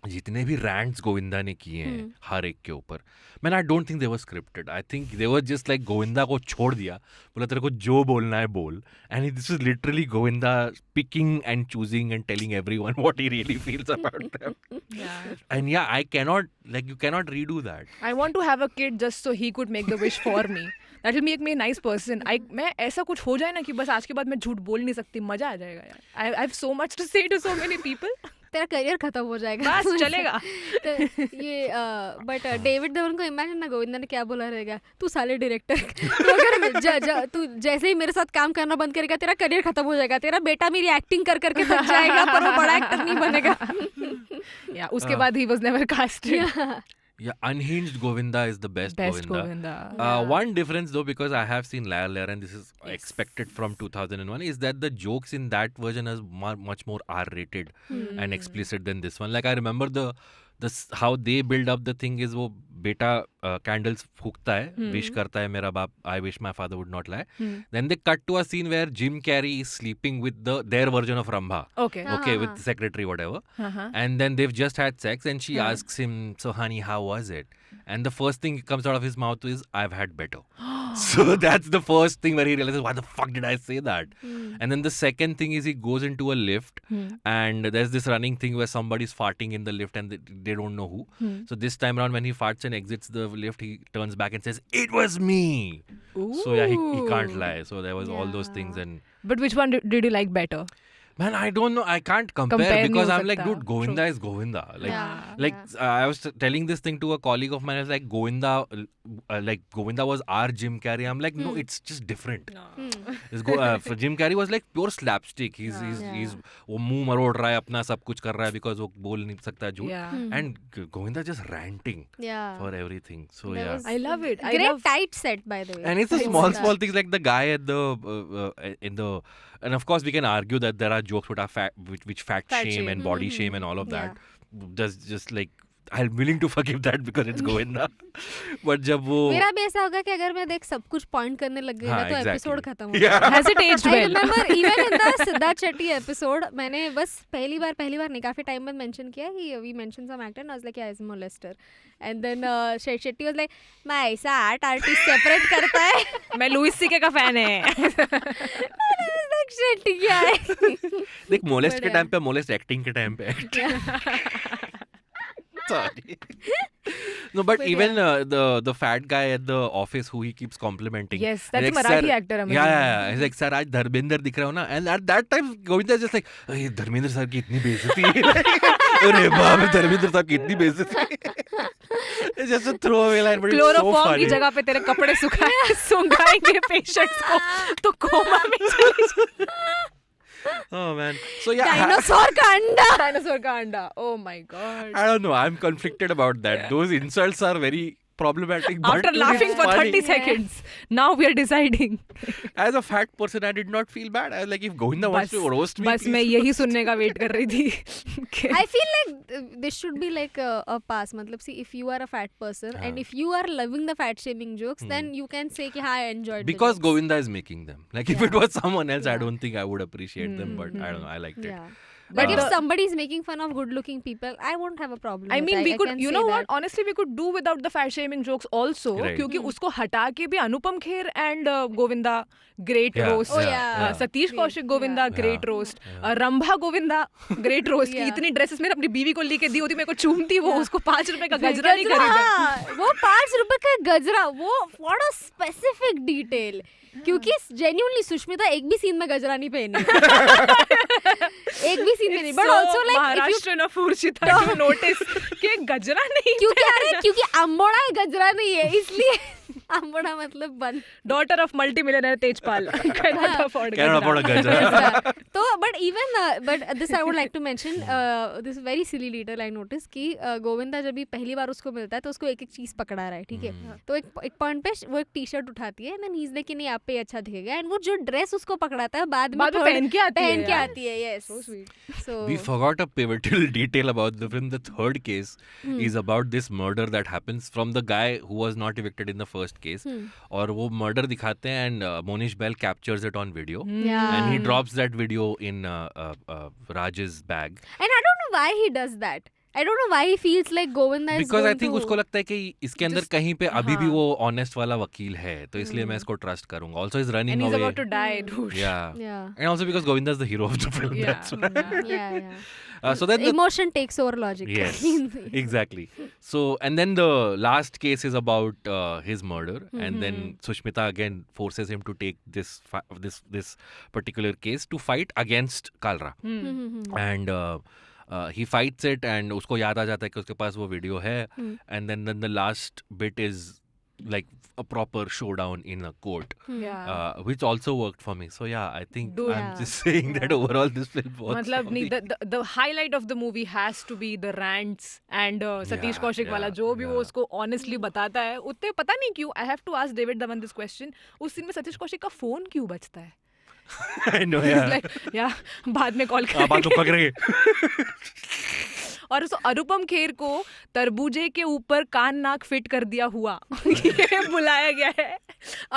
[SPEAKER 2] जितने भी rants Govinda ने किए हैं हर एक के ऊपर, man I don't think they were scripted. I think they were just like Govinda को छोड़ दिया, बोला तेरे को जो बोलना है बोल. And this is literally Govinda picking and choosing and telling everyone what he really feels about them. And yeah I cannot like you cannot redo that.
[SPEAKER 4] I want to have a kid just so he could make the wish for me. That will make me a nice person. मैं ऐसा कुछ हो जाए ना कि बस आज के बाद मैं झूठ बोल नहीं सकती, मजा आ जाएगा यार. I have so much to say to so many people.
[SPEAKER 3] तेरा करियर खत्म हो जाएगा.
[SPEAKER 4] बस चलेगा.
[SPEAKER 3] तो ये बट डेविड धवन को इमेजिन ना गोविंदा ने क्या बोला रहेगा, तू साले डायरेक्टर तो अगर तू जैसे ही मेरे साथ काम करना बंद करेगा तेरा करियर खत्म हो जाएगा. तेरा बेटा मेरी एक्टिंग कर करके थक जाएगा पर वो बड़ा एक्टर नहीं बनेगा.
[SPEAKER 4] Yeah, उसके बाद he was never casted.
[SPEAKER 2] Yeah, unhinged Govinda is the best Govinda. One difference though, because I have seen Liar Liar and this is expected from 2001, is that the jokes in that version is much more R-rated and explicit than this one. Like I remember the how they build up the thing is वो बेटा candles फूकता है, wish करता है मेरा बाप, I wish my father would not lie. Then they cut to a scene where Jim Carrey is sleeping with their version of Rambha.
[SPEAKER 4] Okay.
[SPEAKER 2] Okay, with the secretary, whatever. And then they've just had sex and she asks him, so honey, how was it? And the first thing comes out of his mouth is, I've had better. So that's the first thing where he realizes, why the fuck did I say that? And then the second thing is he goes into a lift and there's this running thing where somebody's farting in the lift and they don't know who. So this time around when he farts and exits the lift, he turns back and says, it was me. So yeah, he can't lie. So there was all those things. And
[SPEAKER 4] But which one did you like better?
[SPEAKER 2] man, I don't know. I can't compare
[SPEAKER 4] Compare
[SPEAKER 2] because
[SPEAKER 4] नहीं
[SPEAKER 2] I'm
[SPEAKER 4] हो
[SPEAKER 2] like,
[SPEAKER 4] सकता.
[SPEAKER 2] dude, Govinda is Govinda. Like I was telling this thing to a colleague of mine. I was like, Govinda like Govinda was our Jim Carrey. I'm like, no, it's just different. For Jim Carrey was like pure slapstick. He's वो मुंह मरोड़ रहा है अपना सब कुछ कर रहा है because वो बोल नहीं सकता झूठ. And Govinda just ranting for everything. So
[SPEAKER 4] I love it.
[SPEAKER 3] Great tight set, by the way.
[SPEAKER 2] And it's the small things like the guy at the and of course we can argue that there are jokes which fat shame and body shame and all of that. That's just like I'm willing to forgive that because it's Govinda. But जब वो
[SPEAKER 3] मेरा भी ऐसा होगा कि अगर मैं देख सब कुछ पॉइंट करने लग गई ना तो एपिसोड खत्म हो
[SPEAKER 2] Yeah.
[SPEAKER 3] गया.
[SPEAKER 4] Has it aged
[SPEAKER 3] I
[SPEAKER 4] well?
[SPEAKER 3] remember even in the Siddharth Shetty episode मैंने बस पहली बार नहीं काफी टाइम बाद मेंशन किया कि we mentioned some actor and I was like yeah he's a molester and then Shetty was like मैं ऐसा आर्टिस्ट सेपरेट करता है.
[SPEAKER 4] मैं लुइस सीके का फैन है.
[SPEAKER 3] शेट्टी क्या है.
[SPEAKER 2] देख मोलेस्ट के टाइम पे मोलेस्ट एक्टिंग के टाइम पे Sorry. No, but even the fat guy at the office who he keeps complimenting.
[SPEAKER 4] Yes, that's
[SPEAKER 2] like,
[SPEAKER 4] a Marathi
[SPEAKER 2] sir,
[SPEAKER 4] actor.
[SPEAKER 2] Yeah. He's like, sir, आज धर्मेंद्र दिख रहा हो ना? And at that time, Govinda is just like, अरे Dharmendra sir की इतनी बेइज्जती है. अरे बाप रे धर्मेंद्र साहब की इतनी बेइज्जती. It's just a throwaway line, but it's so
[SPEAKER 4] chloroform
[SPEAKER 2] funny.
[SPEAKER 4] की जगह पे तेरे कपड़े सुखाएंगे पेशेंट्स को तो कोमा में चली जाए.
[SPEAKER 2] Oh man. So yeah.
[SPEAKER 3] Dinosaur का अंडा.
[SPEAKER 4] Oh my god.
[SPEAKER 2] I don't know. I'm conflicted about that.
[SPEAKER 4] Yeah.
[SPEAKER 2] Those insults are very problematic. But
[SPEAKER 4] After
[SPEAKER 2] it is
[SPEAKER 4] laughing for
[SPEAKER 2] funny.
[SPEAKER 4] 30 seconds, now we are deciding.
[SPEAKER 2] As a fat person, I did not feel bad. I was like, if Govinda wants to roast me,
[SPEAKER 4] बस
[SPEAKER 2] please.
[SPEAKER 4] मैं यही सुनने का wait कर रही थी.
[SPEAKER 3] I feel like this should be like a pass. मतलब see if you are a fat person and if you are loving the fat shaming jokes, then you can say कि हाँ I enjoyed
[SPEAKER 2] Because
[SPEAKER 3] the jokes.
[SPEAKER 2] Govinda is making them. Like if it was someone else, I don't think I would appreciate them. But I don't know. I liked it.
[SPEAKER 3] Yeah. But if somebody is making fun of good-looking people, I won't have a problem.
[SPEAKER 4] I
[SPEAKER 3] with
[SPEAKER 4] mean,
[SPEAKER 3] it.
[SPEAKER 4] we could,
[SPEAKER 3] can
[SPEAKER 4] you
[SPEAKER 3] say
[SPEAKER 4] know what?
[SPEAKER 3] that.
[SPEAKER 4] Honestly, we could do without the fat shaming jokes also.
[SPEAKER 2] Right.
[SPEAKER 4] क्योंकि उसको हटा के भी Anupam Kher and Govinda great
[SPEAKER 2] Yeah,
[SPEAKER 4] roast.
[SPEAKER 3] Oh, yeah.
[SPEAKER 4] Satish Kaushik Govinda great roast. Rambha Govinda great roast. कि इतनी dresses मैंने अपनी बीवी को लेके दी होती मेरे को चूमती वो उसको 5 रुपए का गजरा नहीं खरीदा.
[SPEAKER 3] वो 5 रुपए का गजरा वो what a specific detail. क्योंकि genuinely सुष्मिता एक भी सीन में गजरा नहीं पहनी. एक भी सीन में नहीं. But also like
[SPEAKER 4] Maharashtra of Urjita to notice कि गजरा नहीं.
[SPEAKER 3] क्योंकि अम्बोड़ा गजरा नहीं है इसलिए अम्बोड़ा मतलब बन.
[SPEAKER 4] Daughter of multi-millionaire Tejpal cannot afford
[SPEAKER 2] Cannot afford a gajra.
[SPEAKER 3] तो but this I would like to mention this very silly detail I noticed कि गोविंदा जब भी पहली बार उसको मिलता है तो उसको एक चीज पकड़ा रहा है ठीक है. तो एक पॉइंट पे वो एक टी शर्ट उठाती है एंड he's like नहीं आप पे अच्छा दिखेगा एंड वो जो ड्रेस उसको पकड़ाता है बाद में
[SPEAKER 4] पहन के
[SPEAKER 3] आती है. Yes.
[SPEAKER 4] So sweet.
[SPEAKER 3] So
[SPEAKER 2] We forgot a pivotal detail about the film. The third case is about this murder that happens from the guy who was not evicted in the first case. और वो murder दिखाते हैं and Monish Bell captures it on video.
[SPEAKER 3] Yeah.
[SPEAKER 2] And he drops that video in Raj's bag.
[SPEAKER 3] And I don't know why he does that. I don't know why he feels like Govinda is
[SPEAKER 2] Because I
[SPEAKER 3] going
[SPEAKER 2] think
[SPEAKER 3] to...
[SPEAKER 2] उसको लगता है कि इसके अंदर कहीं पे अभी भी वो ऑनेस्ट वाला वकील है तो इसलिए मैं इसको ट्रस्ट करूंगा. Also he's running
[SPEAKER 4] And he's
[SPEAKER 2] away.
[SPEAKER 4] about to die, dude.
[SPEAKER 2] Yeah.
[SPEAKER 3] Yeah.
[SPEAKER 2] And also because Govinda is the hero of the film.
[SPEAKER 4] Yeah.
[SPEAKER 2] That's why.
[SPEAKER 3] Yeah.
[SPEAKER 2] So then
[SPEAKER 3] Emotion takes over logic.
[SPEAKER 2] Yes, exactly. So, and then the last case is about his murder, and then Sushmita again forces him to take this particular case to fight against Kalra, and he fights it, and उसको याद आ जाता है कि उसके पास वो video है, and then the last bit is like a proper showdown in a court, which also worked for me. So yeah, I think I'm just saying that overall this film was
[SPEAKER 4] मतलब नहीं the highlight of the movie has to be the rants and Satish Kaushik वाला जो भी वो उसको honestly बताता है उतने पता नहीं क्यों. I have to ask David Dhawan this question. उस सीन में सतीश कौशिक का फोन क्यों बजता है?
[SPEAKER 2] I know, yeah.
[SPEAKER 4] Like, yeah, बाद में कॉल
[SPEAKER 2] बात तो पकड़ गए.
[SPEAKER 4] और उस अनुपम खेर को तरबूजे के ऊपर कान नाक फिट कर दिया हुआ ये बुलाया गया है.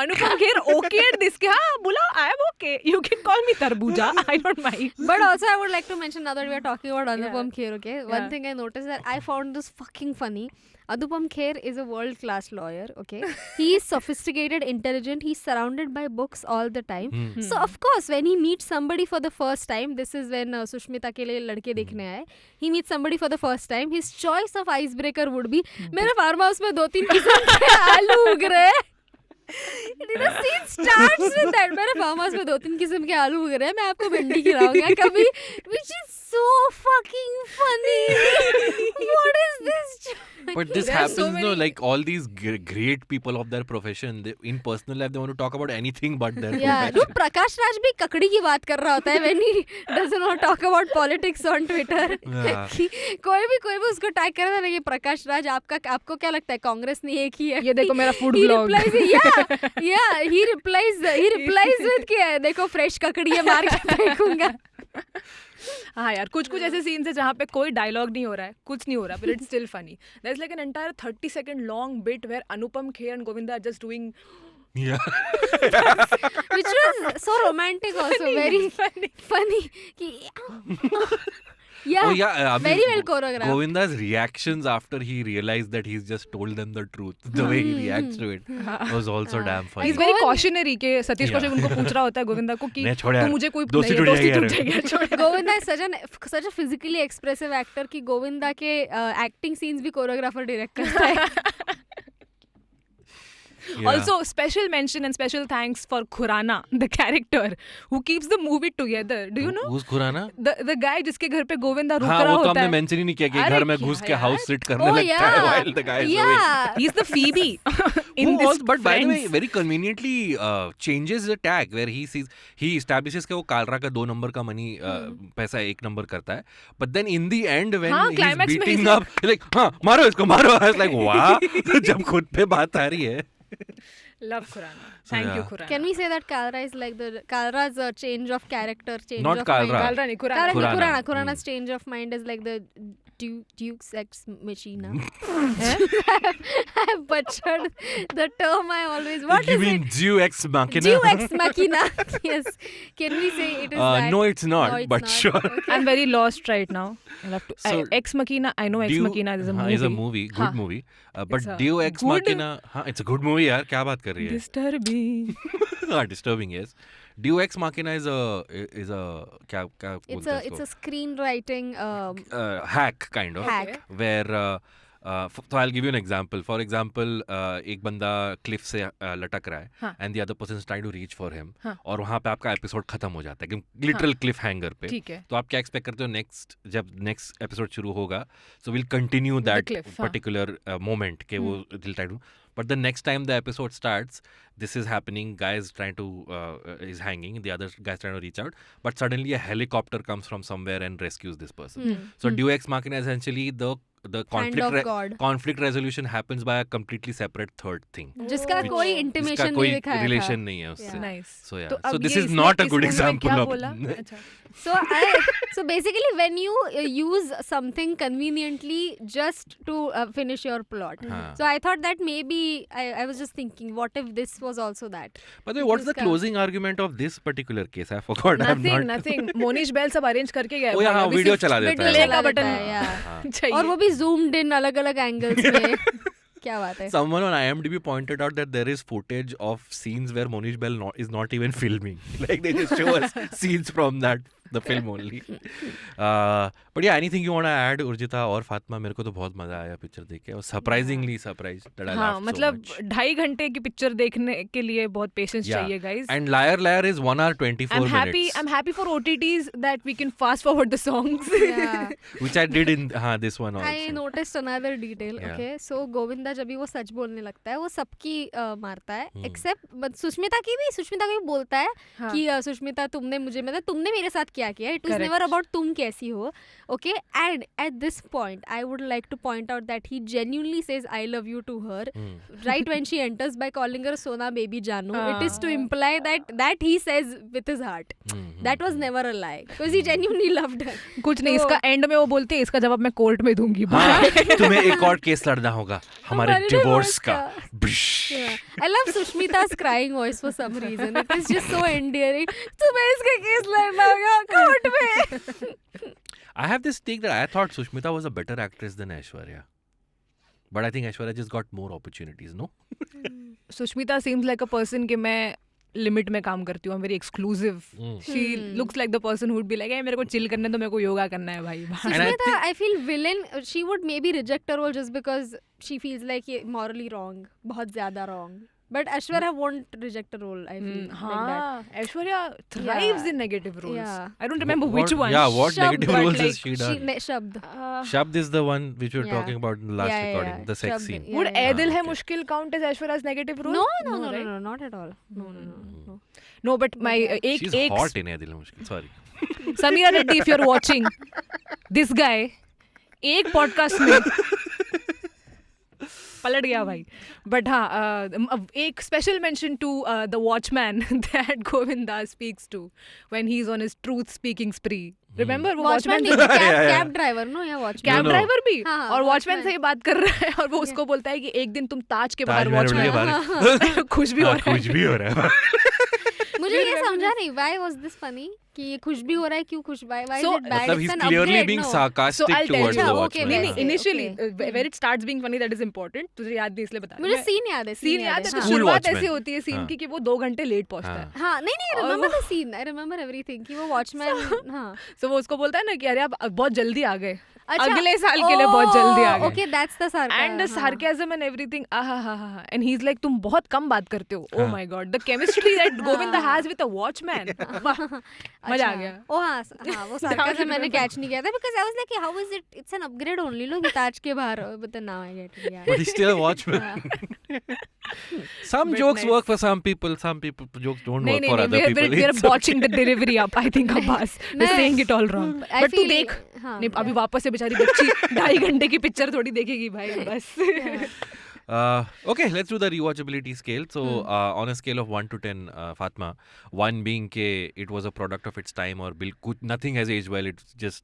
[SPEAKER 4] Anupam Kher okay at this के हाँ बुलाओ I am okay you can call me तरबूजा I don't mind.
[SPEAKER 3] But also I would like to mention now that we are talking about Anupam Kher, okay? One thing I noticed that I found this fucking funny. Anupam Kher is a world-class lawyer, okay? He is sophisticated, intelligent. He's surrounded by books all the time. So of course, when he meets somebody for the first time, this is when Sushmita के लिए लड़के देखने आए. He meets somebody for the first time. His choice of icebreaker would be मेरे farm house में 2-3 किस्म के आलू उग रहे हैं. The scene starts with that. मेरे फार्म हाउस में 2-3 किस्म के आलू उग रहे हैं. मैं आपको भिंडी खिलाऊंगा कभी, which is so fucking funny. What is this?
[SPEAKER 2] But this
[SPEAKER 4] There are
[SPEAKER 2] happens,
[SPEAKER 4] so
[SPEAKER 2] no,
[SPEAKER 4] many-
[SPEAKER 2] like all these great people of their profession, they, in personal life, they want to talk about anything but their
[SPEAKER 3] Yeah,
[SPEAKER 2] profession.
[SPEAKER 3] dude, Prakash Raj भी ककड़ी की बात कर रहा होता है when he doesn't want to talk about politics on Twitter.
[SPEAKER 2] Yeah.
[SPEAKER 3] कि कोई भी उसको टैग कर रहा है ना कि प्रकाश राज आपको क्या लगता है कांग्रेस नहीं एक ही है.
[SPEAKER 4] ये देखो मेरा food
[SPEAKER 3] He
[SPEAKER 4] vlog.
[SPEAKER 3] replies, he replies with कि देखो फ्रेश ककड़ी है मार के फेंकूंगा.
[SPEAKER 4] हाँ यार, कुछ ऐसे सीन्स है जहाँ पे कोई डायलॉग नहीं हो रहा है, कुछ नहीं हो रहा, but it's still funny. There's like an entire 30-second long bit where Anupam Kher and Govinda are just doing
[SPEAKER 2] Yeah.
[SPEAKER 3] Which was so romantic also, very funny. Yeah,
[SPEAKER 2] Oh yeah,
[SPEAKER 3] very well choreographed.
[SPEAKER 2] Govinda's reactions after he realized that he's just told them the truth, the way he reacts to it was also damn funny.
[SPEAKER 4] He's very cautionary के सतीश कौशिक उनको पूछ रहा होता है गोविंदा को कि
[SPEAKER 2] नहीं, छोड़ यार,
[SPEAKER 4] तू मुझे कोई
[SPEAKER 2] दोस्ती टूट
[SPEAKER 4] दोस्ती
[SPEAKER 2] जाएगी
[SPEAKER 4] टूट
[SPEAKER 2] यार।
[SPEAKER 4] जाएगी, छोड़।
[SPEAKER 3] Govinda is such a physically expressive actor कि गोविंदा के एक्टिंग सीन्स भी कोरियोग्राफर डायरेक्ट करता है.
[SPEAKER 2] Yeah.
[SPEAKER 4] Also, special mention and special thanks for Khurana, the character who keeps the movie together. Do you know?
[SPEAKER 2] Who's Khurana?
[SPEAKER 4] The guy जिसके घर पे गोविंदा रुक
[SPEAKER 2] हाँ,
[SPEAKER 4] रहा
[SPEAKER 2] वो तो
[SPEAKER 4] होता
[SPEAKER 2] हमने
[SPEAKER 4] है.
[SPEAKER 2] मेंशन ही नहीं किया कि
[SPEAKER 4] अरे
[SPEAKER 2] घर में
[SPEAKER 4] क्या
[SPEAKER 2] घुस के
[SPEAKER 4] यार?
[SPEAKER 2] हाउस सिट करने
[SPEAKER 3] Oh
[SPEAKER 2] लगता है
[SPEAKER 3] yeah,
[SPEAKER 2] while the guy is away.
[SPEAKER 3] yeah.
[SPEAKER 4] He's the Phoebe in this.
[SPEAKER 2] Also, but by the way,
[SPEAKER 4] Friends.
[SPEAKER 2] very conveniently changes the tag where he establishes कि वो कालरा का 2 नंबर का मनी पैसा 1 number करता है. But then in the end when
[SPEAKER 4] हाँ,
[SPEAKER 2] he's
[SPEAKER 4] climax में
[SPEAKER 2] beating
[SPEAKER 4] he's
[SPEAKER 2] up, like हाँ मारो इसको मारो. I was like वाह, जब खुद पे बात आ रही है.
[SPEAKER 4] Love Khurana. Thank you,
[SPEAKER 2] yeah.
[SPEAKER 4] Khurana.
[SPEAKER 3] Can we say that Kalra is like Kalra's change of character, change
[SPEAKER 2] Not
[SPEAKER 3] of
[SPEAKER 2] Kalra.
[SPEAKER 3] mind?
[SPEAKER 4] Kalra नहीं, Khurana.
[SPEAKER 2] Khurana.
[SPEAKER 3] Khurana's change of mind is like the Duke's ex machina. I have butchered the term I always. What
[SPEAKER 2] You
[SPEAKER 3] is
[SPEAKER 2] mean
[SPEAKER 3] it?
[SPEAKER 2] Jew ex machina?
[SPEAKER 3] Deus ex machina. Yes. Can we say it is that?
[SPEAKER 2] No, it's not.
[SPEAKER 3] No, it's
[SPEAKER 2] but
[SPEAKER 3] not.
[SPEAKER 2] sure.
[SPEAKER 3] Okay.
[SPEAKER 4] I'm very lost right now. I'll have to.
[SPEAKER 2] So,
[SPEAKER 4] Ex Machina. I know Ex
[SPEAKER 2] Due-
[SPEAKER 4] Machina is a
[SPEAKER 2] हाँ,
[SPEAKER 4] movie.
[SPEAKER 2] is a movie, good
[SPEAKER 4] हाँ.
[SPEAKER 2] movie.
[SPEAKER 4] It's
[SPEAKER 2] But
[SPEAKER 4] a
[SPEAKER 2] Deo ex
[SPEAKER 4] good-
[SPEAKER 2] machina, हाँ, it's a good movie यार, क्या बात कर रही है?
[SPEAKER 4] Disturbing.
[SPEAKER 2] हाँ, disturbing yes. Deo ex machina is a क्या
[SPEAKER 3] It's
[SPEAKER 2] बोलते हैं
[SPEAKER 3] a
[SPEAKER 2] इसको?
[SPEAKER 3] screenwriting
[SPEAKER 2] Hack kind of
[SPEAKER 3] hack.
[SPEAKER 2] where so I'll give you an example. For example, एक बंदा cliff से लटक रहा है
[SPEAKER 4] हाँ.
[SPEAKER 2] and the other person is trying to reach for him
[SPEAKER 4] हाँ.
[SPEAKER 2] और वहाँ पे आपका एपिसोड खत्म हो जाता है लिटरल क्लिफ हैंगर पे.
[SPEAKER 4] ठीक है.
[SPEAKER 2] तो आप क्या एक्सपेक्ट करते हो जब नेक्स्ट एपिसोड शुरू होगा so will continue that
[SPEAKER 4] cliff, हाँ.
[SPEAKER 2] पर्टिकुलर मोमेंट के वो दिल time. But the next time the episode starts, this is happening. Guy is trying to is hanging. The other guy is trying to reach out. But suddenly a helicopter comes from somewhere and rescues this person. So Deus Ex Machina is essentially the
[SPEAKER 3] Hand of God.
[SPEAKER 2] conflict resolution happens by a completely separate third thing.
[SPEAKER 3] जिसका
[SPEAKER 2] Which-
[SPEAKER 3] कोई
[SPEAKER 2] जिसका
[SPEAKER 3] intimation
[SPEAKER 2] कोई
[SPEAKER 3] नहीं दिखाया
[SPEAKER 2] relation
[SPEAKER 3] था.
[SPEAKER 2] नहीं है उससे.
[SPEAKER 3] Yeah.
[SPEAKER 4] Nice.
[SPEAKER 2] So yeah.
[SPEAKER 4] तो
[SPEAKER 2] So
[SPEAKER 4] अब
[SPEAKER 2] this
[SPEAKER 4] ये
[SPEAKER 2] is
[SPEAKER 4] इसने-
[SPEAKER 2] not a
[SPEAKER 4] इस
[SPEAKER 2] good
[SPEAKER 4] movie में
[SPEAKER 2] example
[SPEAKER 4] क्या
[SPEAKER 2] of.
[SPEAKER 4] बोला? अच्छा.
[SPEAKER 3] So basically when you use something conveniently just to finish your plot.
[SPEAKER 2] हाँ.
[SPEAKER 3] So I thought that maybe I was just thinking what if this was also that.
[SPEAKER 2] By the way, what's the
[SPEAKER 3] जिसका-
[SPEAKER 2] closing argument of this particular case? I forgot. I'm
[SPEAKER 4] Nothing,
[SPEAKER 2] not.
[SPEAKER 4] nothing. Monish Bell सब arrange करके गया.
[SPEAKER 2] Oh yeah, हाँ, video चला देता
[SPEAKER 3] Video
[SPEAKER 2] है.
[SPEAKER 4] play
[SPEAKER 3] चला
[SPEAKER 4] का
[SPEAKER 3] देता
[SPEAKER 4] button.
[SPEAKER 3] है, yeah.
[SPEAKER 4] चाहिए.
[SPEAKER 3] और वो भी zoomed in अलग-अलग angles में. क्या बात है?
[SPEAKER 2] Someone on IMDb pointed out that there is footage of scenes where Monish Bell is not even filming. Like they just show us scenes from the film only. But yeah, anything you want to add, Urjita or Fatima? मेरे को तो बहुत मजा आया picture देख के और surprisingly surprised that I
[SPEAKER 4] हाँ,
[SPEAKER 2] laughed
[SPEAKER 4] मतलब
[SPEAKER 2] so much.
[SPEAKER 4] 2.5 घंटे की पिक्चर देखने के लिए बहुत पेशेंस
[SPEAKER 2] Yeah.
[SPEAKER 4] चाहिए guys.
[SPEAKER 2] And Liar Liar is 1 hour 24 minutes.
[SPEAKER 4] I'm happy for OTTs that we can fast forward the songs.
[SPEAKER 3] Yeah.
[SPEAKER 2] Which I did in this one also.
[SPEAKER 3] I noticed another detail.
[SPEAKER 2] Yeah.
[SPEAKER 3] Okay, so Govinda जब भी वो सच बोलने लगता है वो सबकी मारता है except सुष्मिता को भी बोलता है
[SPEAKER 4] हाँ.
[SPEAKER 3] कि सुष्मिता तुमने मेरे साथ क्या किया. It was
[SPEAKER 4] Correct.
[SPEAKER 3] never about तुम कैसी हो. Okay, and at this point I would like to point out that he genuinely says I love you to her right when she enters by calling her Sona baby Janu. It is to imply that he says with his heart. That was never a lie because he genuinely loved her.
[SPEAKER 4] कुछ नहीं,
[SPEAKER 3] तो-
[SPEAKER 4] इसका and में वो बोलते हैं इसका जवाब मैं कोर्ट में दूंगी.
[SPEAKER 2] हाँ, तुम्हें एक और केस लड़ना होगा हमारे
[SPEAKER 3] हमारे
[SPEAKER 2] डिवोर्स
[SPEAKER 3] divorce
[SPEAKER 2] का.
[SPEAKER 3] का.
[SPEAKER 2] Bish.
[SPEAKER 3] Yeah. I love Sushmita's crying voice for some reason. It is just so endearing. तुम्हें इसका केस लड़ना होगा कोर्ट में.
[SPEAKER 2] I have this take that I thought Sushmita was a better actress than Aishwarya. But I think Aishwarya just got more opportunities, no?
[SPEAKER 4] Sushmita seems like a person कि मैं limit में काम करती हूँ. I'm very exclusive. She looks like the person who would be like, hey, मेरे को chill करने दो, मेरे को योगा करना है भाई.
[SPEAKER 3] Sushmita, I feel villain. She would maybe reject her role just because she feels like ये morally wrong, बहुत ज़्यादा wrong. But Aishwarya won't reject a role, I feel. Like that.
[SPEAKER 4] Aishwarya thrives
[SPEAKER 3] Yeah.
[SPEAKER 4] in negative roles.
[SPEAKER 3] Yeah.
[SPEAKER 4] I don't remember which one.
[SPEAKER 2] Yeah, what
[SPEAKER 3] Shabd,
[SPEAKER 2] negative
[SPEAKER 3] but
[SPEAKER 2] roles
[SPEAKER 3] like
[SPEAKER 2] has she done?
[SPEAKER 3] Shabd.
[SPEAKER 2] Shabd is the one which we were
[SPEAKER 3] Yeah.
[SPEAKER 2] talking about in the last recording, the sex
[SPEAKER 3] Shabd,
[SPEAKER 2] scene.
[SPEAKER 3] yeah,
[SPEAKER 4] Would
[SPEAKER 3] yeah.
[SPEAKER 4] Ae Dil Hai
[SPEAKER 2] okay.
[SPEAKER 4] Mushkil count as Aishwarya's negative role?
[SPEAKER 3] No,
[SPEAKER 4] right?
[SPEAKER 3] no, not at all. No.
[SPEAKER 4] No, but my
[SPEAKER 2] She's hot in Ae Dil Hai Mushkil. Sorry.
[SPEAKER 4] Samira Reddy, if you're watching, this guy, एक podcast में पलट गया भाई. But हाँ, एक special mention to the watchman that Govinda speaks to when he's on his truth speaking spree. Remember वो
[SPEAKER 3] Watchman
[SPEAKER 4] watchman
[SPEAKER 3] नहीं, cab driver, no? Yeah, watchman.
[SPEAKER 4] Cab
[SPEAKER 2] No.
[SPEAKER 4] Driver भी
[SPEAKER 3] हाँ,
[SPEAKER 4] और वॉचमैन
[SPEAKER 3] watchman.
[SPEAKER 4] से ही बात कर रहा है और वो उसको बोलता है कि एक दिन तुम ताज के बाहर
[SPEAKER 2] ताजमहल के
[SPEAKER 4] वॉचमैन
[SPEAKER 2] बाहर
[SPEAKER 4] खुश भी हो रहा है.
[SPEAKER 2] कुछ भी हो रहा है.
[SPEAKER 3] मुझे ये समझा नहीं, why was this funny? कि ये खुश भी हो रहा है, क्यों खुश? Why is
[SPEAKER 4] So,
[SPEAKER 3] it bad?
[SPEAKER 2] मतलब
[SPEAKER 3] It's
[SPEAKER 2] he's
[SPEAKER 3] an
[SPEAKER 2] clearly
[SPEAKER 3] upgrade,
[SPEAKER 2] being
[SPEAKER 3] no?
[SPEAKER 2] sarcastic
[SPEAKER 4] So I'll tell
[SPEAKER 2] towards
[SPEAKER 4] you.
[SPEAKER 2] the
[SPEAKER 3] Okay,
[SPEAKER 2] watchman.
[SPEAKER 4] नहीं
[SPEAKER 3] वैसे.
[SPEAKER 4] नहीं initially
[SPEAKER 3] Okay.
[SPEAKER 4] where it starts being funny that is important. तुझे याद नहीं इसलिए बता रही
[SPEAKER 3] मुझे
[SPEAKER 4] हूँ.
[SPEAKER 3] सीन याद है.
[SPEAKER 4] सीन याद है. तो
[SPEAKER 3] हाँ.
[SPEAKER 2] School
[SPEAKER 4] शुरुआत
[SPEAKER 2] watchman.
[SPEAKER 4] ऐसी होती है सीन
[SPEAKER 2] हाँ.
[SPEAKER 4] की कि वो 2 घंटे लेट पहुंचता है.
[SPEAKER 3] हाँ, नहीं, I
[SPEAKER 4] और
[SPEAKER 3] remember
[SPEAKER 4] वो-
[SPEAKER 3] the scene. I remember everything. कि वो watchman, हाँ.
[SPEAKER 4] So वो उसको बोलता है ना कि अरे आप बहुत जल्दी आ गए.
[SPEAKER 3] अच्छा,
[SPEAKER 4] अगले साल के लिए बहुत जल्दी आ गए.
[SPEAKER 3] Okay, that's the sarcasm.
[SPEAKER 4] And the sarcasm and everything. And he's like, तुम बहुत कम बात करते हो. Oh my god, the chemistry that Govinda has with a watchman. वाह, मजा आ गया.
[SPEAKER 3] ओ हाँ, वो sarcasm मैंने catch नहीं किया था because I was like, how is it? It's an upgrade only. लोग ताज के बाहर. But then now I get it. Yeah.
[SPEAKER 2] But he's still a watchman. Some
[SPEAKER 4] But
[SPEAKER 2] jokes
[SPEAKER 4] nice.
[SPEAKER 2] work for some people. Some people jokes don't
[SPEAKER 4] नहीं
[SPEAKER 2] work
[SPEAKER 4] नहीं
[SPEAKER 2] for other
[SPEAKER 4] नहीं,
[SPEAKER 2] people.
[SPEAKER 4] we're
[SPEAKER 2] It's
[SPEAKER 4] botching the delivery up. I think Abbas, we're
[SPEAKER 3] मैं-
[SPEAKER 4] saying it all wrong.
[SPEAKER 3] I
[SPEAKER 4] But तू
[SPEAKER 3] feel-
[SPEAKER 4] देख,
[SPEAKER 3] हाँ,
[SPEAKER 4] नहीं अभी वापस से बेचारी बच्ची 2.5 घंटे की पिक्चर थोड़ी देखेगी भाई बस.
[SPEAKER 2] Okay, let's do the rewatchability scale. So, on a scale of 1 to 10, Fatima, 1 being ke it was a product of its time or nothing has aged well, it's just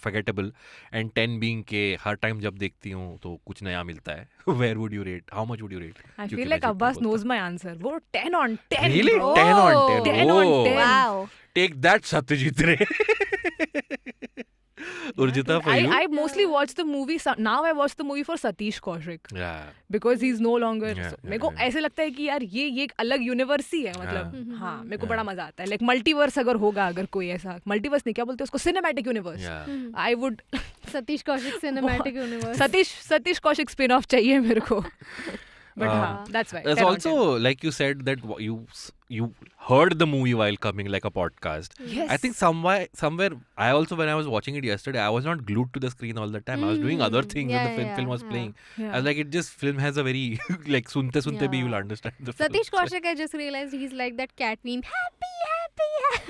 [SPEAKER 2] forgettable, and 10 being ke har time jab dekhti hu to kuch naya milta hai. Where would you rate? How much would you rate?
[SPEAKER 4] I
[SPEAKER 2] Kyokii
[SPEAKER 4] feel
[SPEAKER 2] main
[SPEAKER 4] like
[SPEAKER 2] jhut
[SPEAKER 4] Abbas
[SPEAKER 2] nahi bolta.
[SPEAKER 4] knows my answer. वो 10 on 10.
[SPEAKER 2] Really?
[SPEAKER 4] bro.
[SPEAKER 2] 10 on 10.
[SPEAKER 4] 10 on
[SPEAKER 2] Oh.
[SPEAKER 4] 10.
[SPEAKER 3] Wow.
[SPEAKER 2] Take that, Satyajit Ray. Urjita, for you?
[SPEAKER 4] I mostly watch the movie. Now I watch the movie for Satish Kaushik
[SPEAKER 2] Yeah.
[SPEAKER 4] because he's no longer.
[SPEAKER 2] Yeah,
[SPEAKER 4] मेरे को
[SPEAKER 2] yeah.
[SPEAKER 4] ऐसे लगता है कि यार ये एक अलग यूनिवर्स ही है मतलब. हाँ मेरे को बड़ा मजा आता है. Like मल्टीवर्स अगर होगा अगर कोई ऐसा मल्टीवर्स नहीं क्या बोलते हैं उसको cinematic universe.
[SPEAKER 2] Yeah.
[SPEAKER 4] I would
[SPEAKER 3] Satish Kaushik cinematic universe.
[SPEAKER 4] Satish Kaushik spin off चाहिए मेरे को. But हाँ, that's why.
[SPEAKER 2] There's
[SPEAKER 4] 10 on
[SPEAKER 2] also,
[SPEAKER 4] 10.
[SPEAKER 2] like you said, that you heard the movie while coming like a podcast.
[SPEAKER 4] Yes.
[SPEAKER 2] I think somewhere, I also, when I was watching it yesterday, I was not glued to the screen all the time. I was doing other things when the film was playing.
[SPEAKER 4] Yeah.
[SPEAKER 2] I was like, film has a very, like, sunte bhi
[SPEAKER 3] Yeah.
[SPEAKER 2] you'll understand the
[SPEAKER 3] Satish
[SPEAKER 2] film.
[SPEAKER 3] Kaushik, I just realized he's like that cat meme. Happy.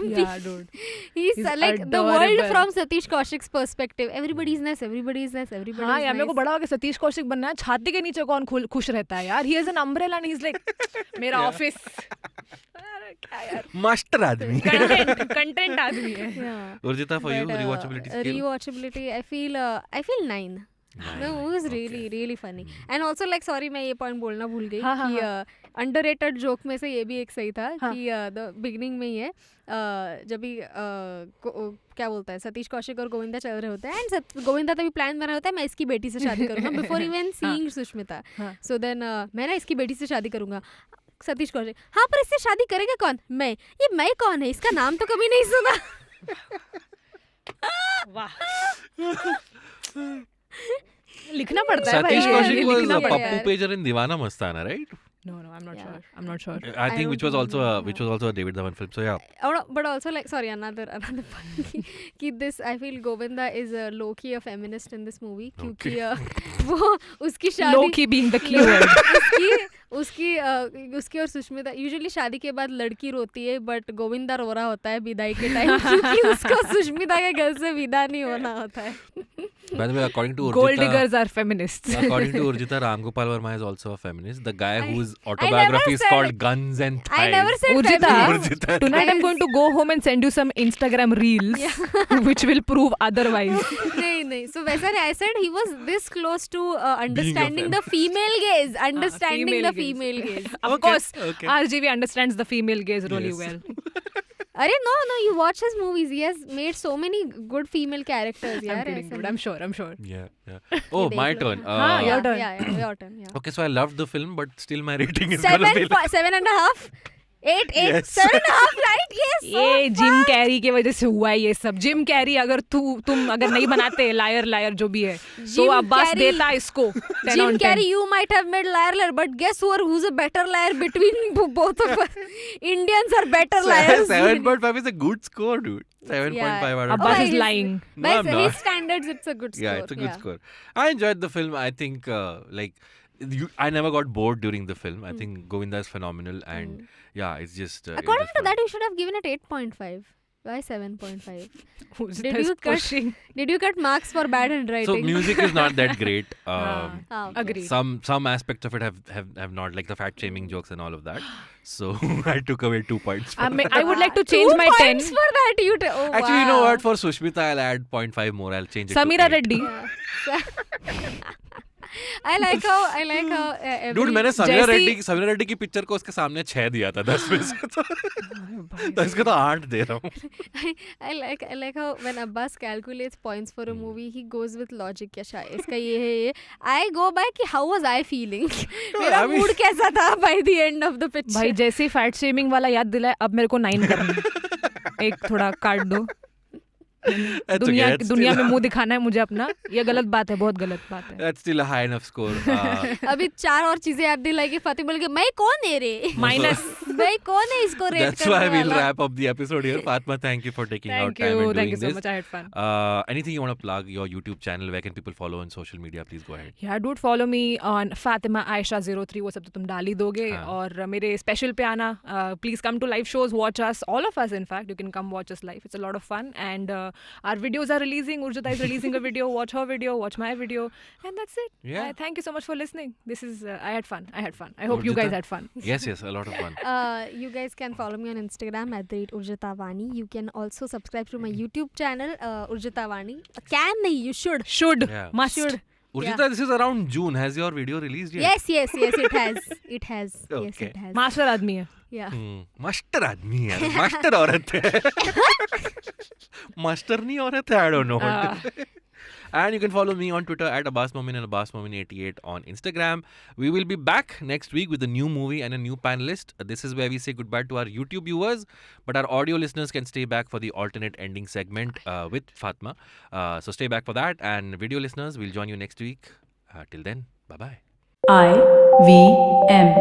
[SPEAKER 4] Yeah, dude.
[SPEAKER 3] He's like the
[SPEAKER 4] adorable.
[SPEAKER 3] world from Satish Kaushik's perspective. Everybody's nice.
[SPEAKER 4] हाँ यार मेरे को बड़ा हो गया सतीश कौशिक बनना है. छाती के नीचे कौन खुश रहता है यार. He has an umbrella and he's like मेरा ऑफिस. क्या यार.
[SPEAKER 2] Master आदमी.
[SPEAKER 4] कंटेंट आदमी है.
[SPEAKER 3] Yeah.
[SPEAKER 2] Urjita, for you,
[SPEAKER 3] But,
[SPEAKER 2] rewatchability scale?
[SPEAKER 3] Rewatchability, I feel 9. The movie was really funny. And also like sorry मैं ये point बोलना भूल गई कि underrated joke में से ये भी एक सही था कि the beginning में ही है जब भी क्या बोलता है सतीश कौशिक और गोविंदा चल रहे होते हैं एंड गोविंदा तभी प्लान बना होता है मैं इसकी बेटी से शादी करूंगा before even seeing Sushmita. So then मैं ना इसकी बेटी से शादी करूंगा. सतीश कौशिक हाँ पर इससे शादी करेगा कौन? मैं. ये मैं कौन है? इसका नाम तो कभी नहीं सुना.
[SPEAKER 4] वाह. लिखना पड़ता है भाई.
[SPEAKER 2] Satish Kaushik was
[SPEAKER 3] लिखना
[SPEAKER 2] a
[SPEAKER 3] पड़ेगा
[SPEAKER 2] Pappu
[SPEAKER 3] यार.
[SPEAKER 2] Pejar in Divana Mastana, right?
[SPEAKER 4] No, I'm not sure.
[SPEAKER 2] I think
[SPEAKER 3] don't
[SPEAKER 2] which was
[SPEAKER 3] know.
[SPEAKER 2] also a David Dhawan film. So yeah.
[SPEAKER 3] But also like sorry another point कि this I feel Govinda is a low key a feminist in this movie क्योंकि वो उसकी शादी
[SPEAKER 4] Low key being the key word.
[SPEAKER 3] उसकी और Sushmita usually शादी के बाद लड़की रोती है बट गोविंदा रो रहा होता है विदाई के टाइम क्योंकि उसको सुष्मिता के घर से विदा नहीं होना होता है.
[SPEAKER 2] By the way, according to Urjita,
[SPEAKER 4] Gold diggers are feminists.
[SPEAKER 2] according to Urjita, Ram Gopal Verma is also a feminist. The guy whose autobiography is
[SPEAKER 3] said-
[SPEAKER 2] called Guns and Thighs.
[SPEAKER 3] I never said
[SPEAKER 4] Urjita,
[SPEAKER 3] feminist.
[SPEAKER 4] tonight I'm going to go home and send you some Instagram reels which will prove otherwise.
[SPEAKER 3] नहीं so वैसा नहीं. I said he was this close to understanding the female gaze. Understanding the female gaze.
[SPEAKER 4] Of
[SPEAKER 2] Okay,
[SPEAKER 4] course,
[SPEAKER 2] okay.
[SPEAKER 4] RGV understands the female gaze really
[SPEAKER 2] Yes.
[SPEAKER 4] well.
[SPEAKER 3] अरे no you watch his movies. He has made so many good female characters.
[SPEAKER 4] I'm
[SPEAKER 3] यार
[SPEAKER 4] kidding,
[SPEAKER 3] ऐसा
[SPEAKER 4] dude.
[SPEAKER 3] नहीं.
[SPEAKER 4] I'm sure.
[SPEAKER 2] Yeah. Oh, my turn.
[SPEAKER 4] हाँ, your turn.
[SPEAKER 3] Yeah, your turn. Yeah.
[SPEAKER 2] Okay, so I loved the film, but still my rating is
[SPEAKER 3] 7
[SPEAKER 2] gonna be like,
[SPEAKER 3] 7.5. 8,
[SPEAKER 2] Yes.
[SPEAKER 3] 7.5, right? Yes.
[SPEAKER 4] ये Jim Carrey की वजह से हुआ है ये सब. Jim Carrey अगर तुम अगर नहीं बनाते लायर जो भी है तो अब्बास
[SPEAKER 3] Carrey-
[SPEAKER 4] देता इसको 10
[SPEAKER 3] Jim
[SPEAKER 4] on 10.
[SPEAKER 3] Carrey, you might have made liar, but guess who's a better liar between both of us? Indians are better liars.
[SPEAKER 2] 7.5 is a good score, dude. 7.5 out of
[SPEAKER 4] Abbas
[SPEAKER 2] 10.
[SPEAKER 4] is lying.
[SPEAKER 2] No,
[SPEAKER 3] By
[SPEAKER 2] I'm
[SPEAKER 3] his
[SPEAKER 2] not.
[SPEAKER 3] standards, it's a good score.
[SPEAKER 2] Yeah, it's a good score. I enjoyed the film. I think I never got bored during the film. I think Govinda is phenomenal, and yeah, it's just.
[SPEAKER 3] According
[SPEAKER 2] just
[SPEAKER 3] to
[SPEAKER 2] fun.
[SPEAKER 3] that, you should have given it 8.5. Why 7.5?
[SPEAKER 4] Who's
[SPEAKER 3] Did
[SPEAKER 4] this
[SPEAKER 3] you cut-
[SPEAKER 4] pushing?
[SPEAKER 3] Did you cut marks for bad handwriting?
[SPEAKER 2] So music is not that great.
[SPEAKER 3] Ah, okay.
[SPEAKER 4] Agree.
[SPEAKER 2] Some aspects of it have not, like the fat shaming jokes and all of that. So I took away 2 points.
[SPEAKER 4] I would like to change
[SPEAKER 3] 2
[SPEAKER 4] my 10.
[SPEAKER 3] points for that. Oh,
[SPEAKER 2] Actually, you know
[SPEAKER 3] wow.
[SPEAKER 2] what? For Sushmita, I'll add 0.5 more. I'll change it
[SPEAKER 4] Samira
[SPEAKER 2] to 8.
[SPEAKER 4] Reddy.
[SPEAKER 3] I like how every
[SPEAKER 2] Dude, मैंने समीरा
[SPEAKER 4] जैसी-
[SPEAKER 2] रेड्डी की picture को उसके सामने 6 दिया था 10 में से तो इसको तो 8 दे रहा हूँ.
[SPEAKER 3] I like how when Abbas calculates points for a movie, he goes with logic. क्या इसका ये है ये. I go by कि how was I feeling? मेरा
[SPEAKER 2] I mean-
[SPEAKER 3] mood कैसा था by the end of the picture.
[SPEAKER 4] भाई जैसे फैट शेमिंग वाला याद दिलाए अब मेरे को 9 करना है. एक थोड़ा काट दो.
[SPEAKER 2] That's
[SPEAKER 4] दुनिया
[SPEAKER 2] okay, that's
[SPEAKER 4] दुनिया
[SPEAKER 2] still
[SPEAKER 4] में मुंह दिखाना है मुझे अपना. ये गलत बात है, बहुत गलत बात है.
[SPEAKER 2] That's still a high enough score.
[SPEAKER 3] अभी 4 और चीजें याद दिलाई Fatima बोल के मैं कौन है रे?
[SPEAKER 4] माइनस.
[SPEAKER 3] मैं कौन है इसको रेट
[SPEAKER 2] That's
[SPEAKER 3] करने
[SPEAKER 2] why we'll
[SPEAKER 3] वाला?
[SPEAKER 2] wrap up the episode here. Fatima, thank you for taking out
[SPEAKER 4] Thank
[SPEAKER 2] time and
[SPEAKER 4] you.
[SPEAKER 2] doing
[SPEAKER 4] Thank you so
[SPEAKER 2] this.
[SPEAKER 4] much. I had fun.
[SPEAKER 2] Anything you want to plug? Your YouTube channel? Where can people follow on social media? Please go ahead.
[SPEAKER 4] Yeah, dude, follow me on Fatima Aisha 03. वो सब तो तुम डाल ही दोगे.
[SPEAKER 2] हाँ.
[SPEAKER 4] और मेरे special पे आना. Please come to live shows. Watch us. All of us, in fact. You can come watch us live. It's a lot of fun. And our videos are releasing. Urjita is releasing a video. Watch her video. Watch my video. And that's it.
[SPEAKER 2] Yeah.
[SPEAKER 4] Thank you so much for listening. This is. I had fun. I hope you guys
[SPEAKER 2] Urjita?
[SPEAKER 4] had fun.
[SPEAKER 2] Yes, a lot of fun.
[SPEAKER 3] You guys can follow me on Instagram @UrjitaVani. You can also subscribe to my YouTube channel Urjita Vani. Can nahi, you should.
[SPEAKER 4] Should.
[SPEAKER 2] Yeah.
[SPEAKER 4] Must.
[SPEAKER 3] Should.
[SPEAKER 2] Urjita, this is around June. Has your video released yet?
[SPEAKER 3] Yes, it has. It has. Yes,
[SPEAKER 2] Okay.
[SPEAKER 3] it has.
[SPEAKER 4] Master आदमी है.
[SPEAKER 3] Yeah.
[SPEAKER 2] Master आदमी है, master औरत है. Master नहीं औरत है, I don't know. And you can follow me on Twitter @AbbasMomin and AbbasMomin88 on Instagram. We will be back next week with a new movie and a new panelist. This is where we say goodbye to our YouTube viewers, but our audio listeners can stay back for the alternate ending segment with Fatima. So stay back for that. And video listeners, we'll join you next week. Till then, bye-bye.
[SPEAKER 1] IVM.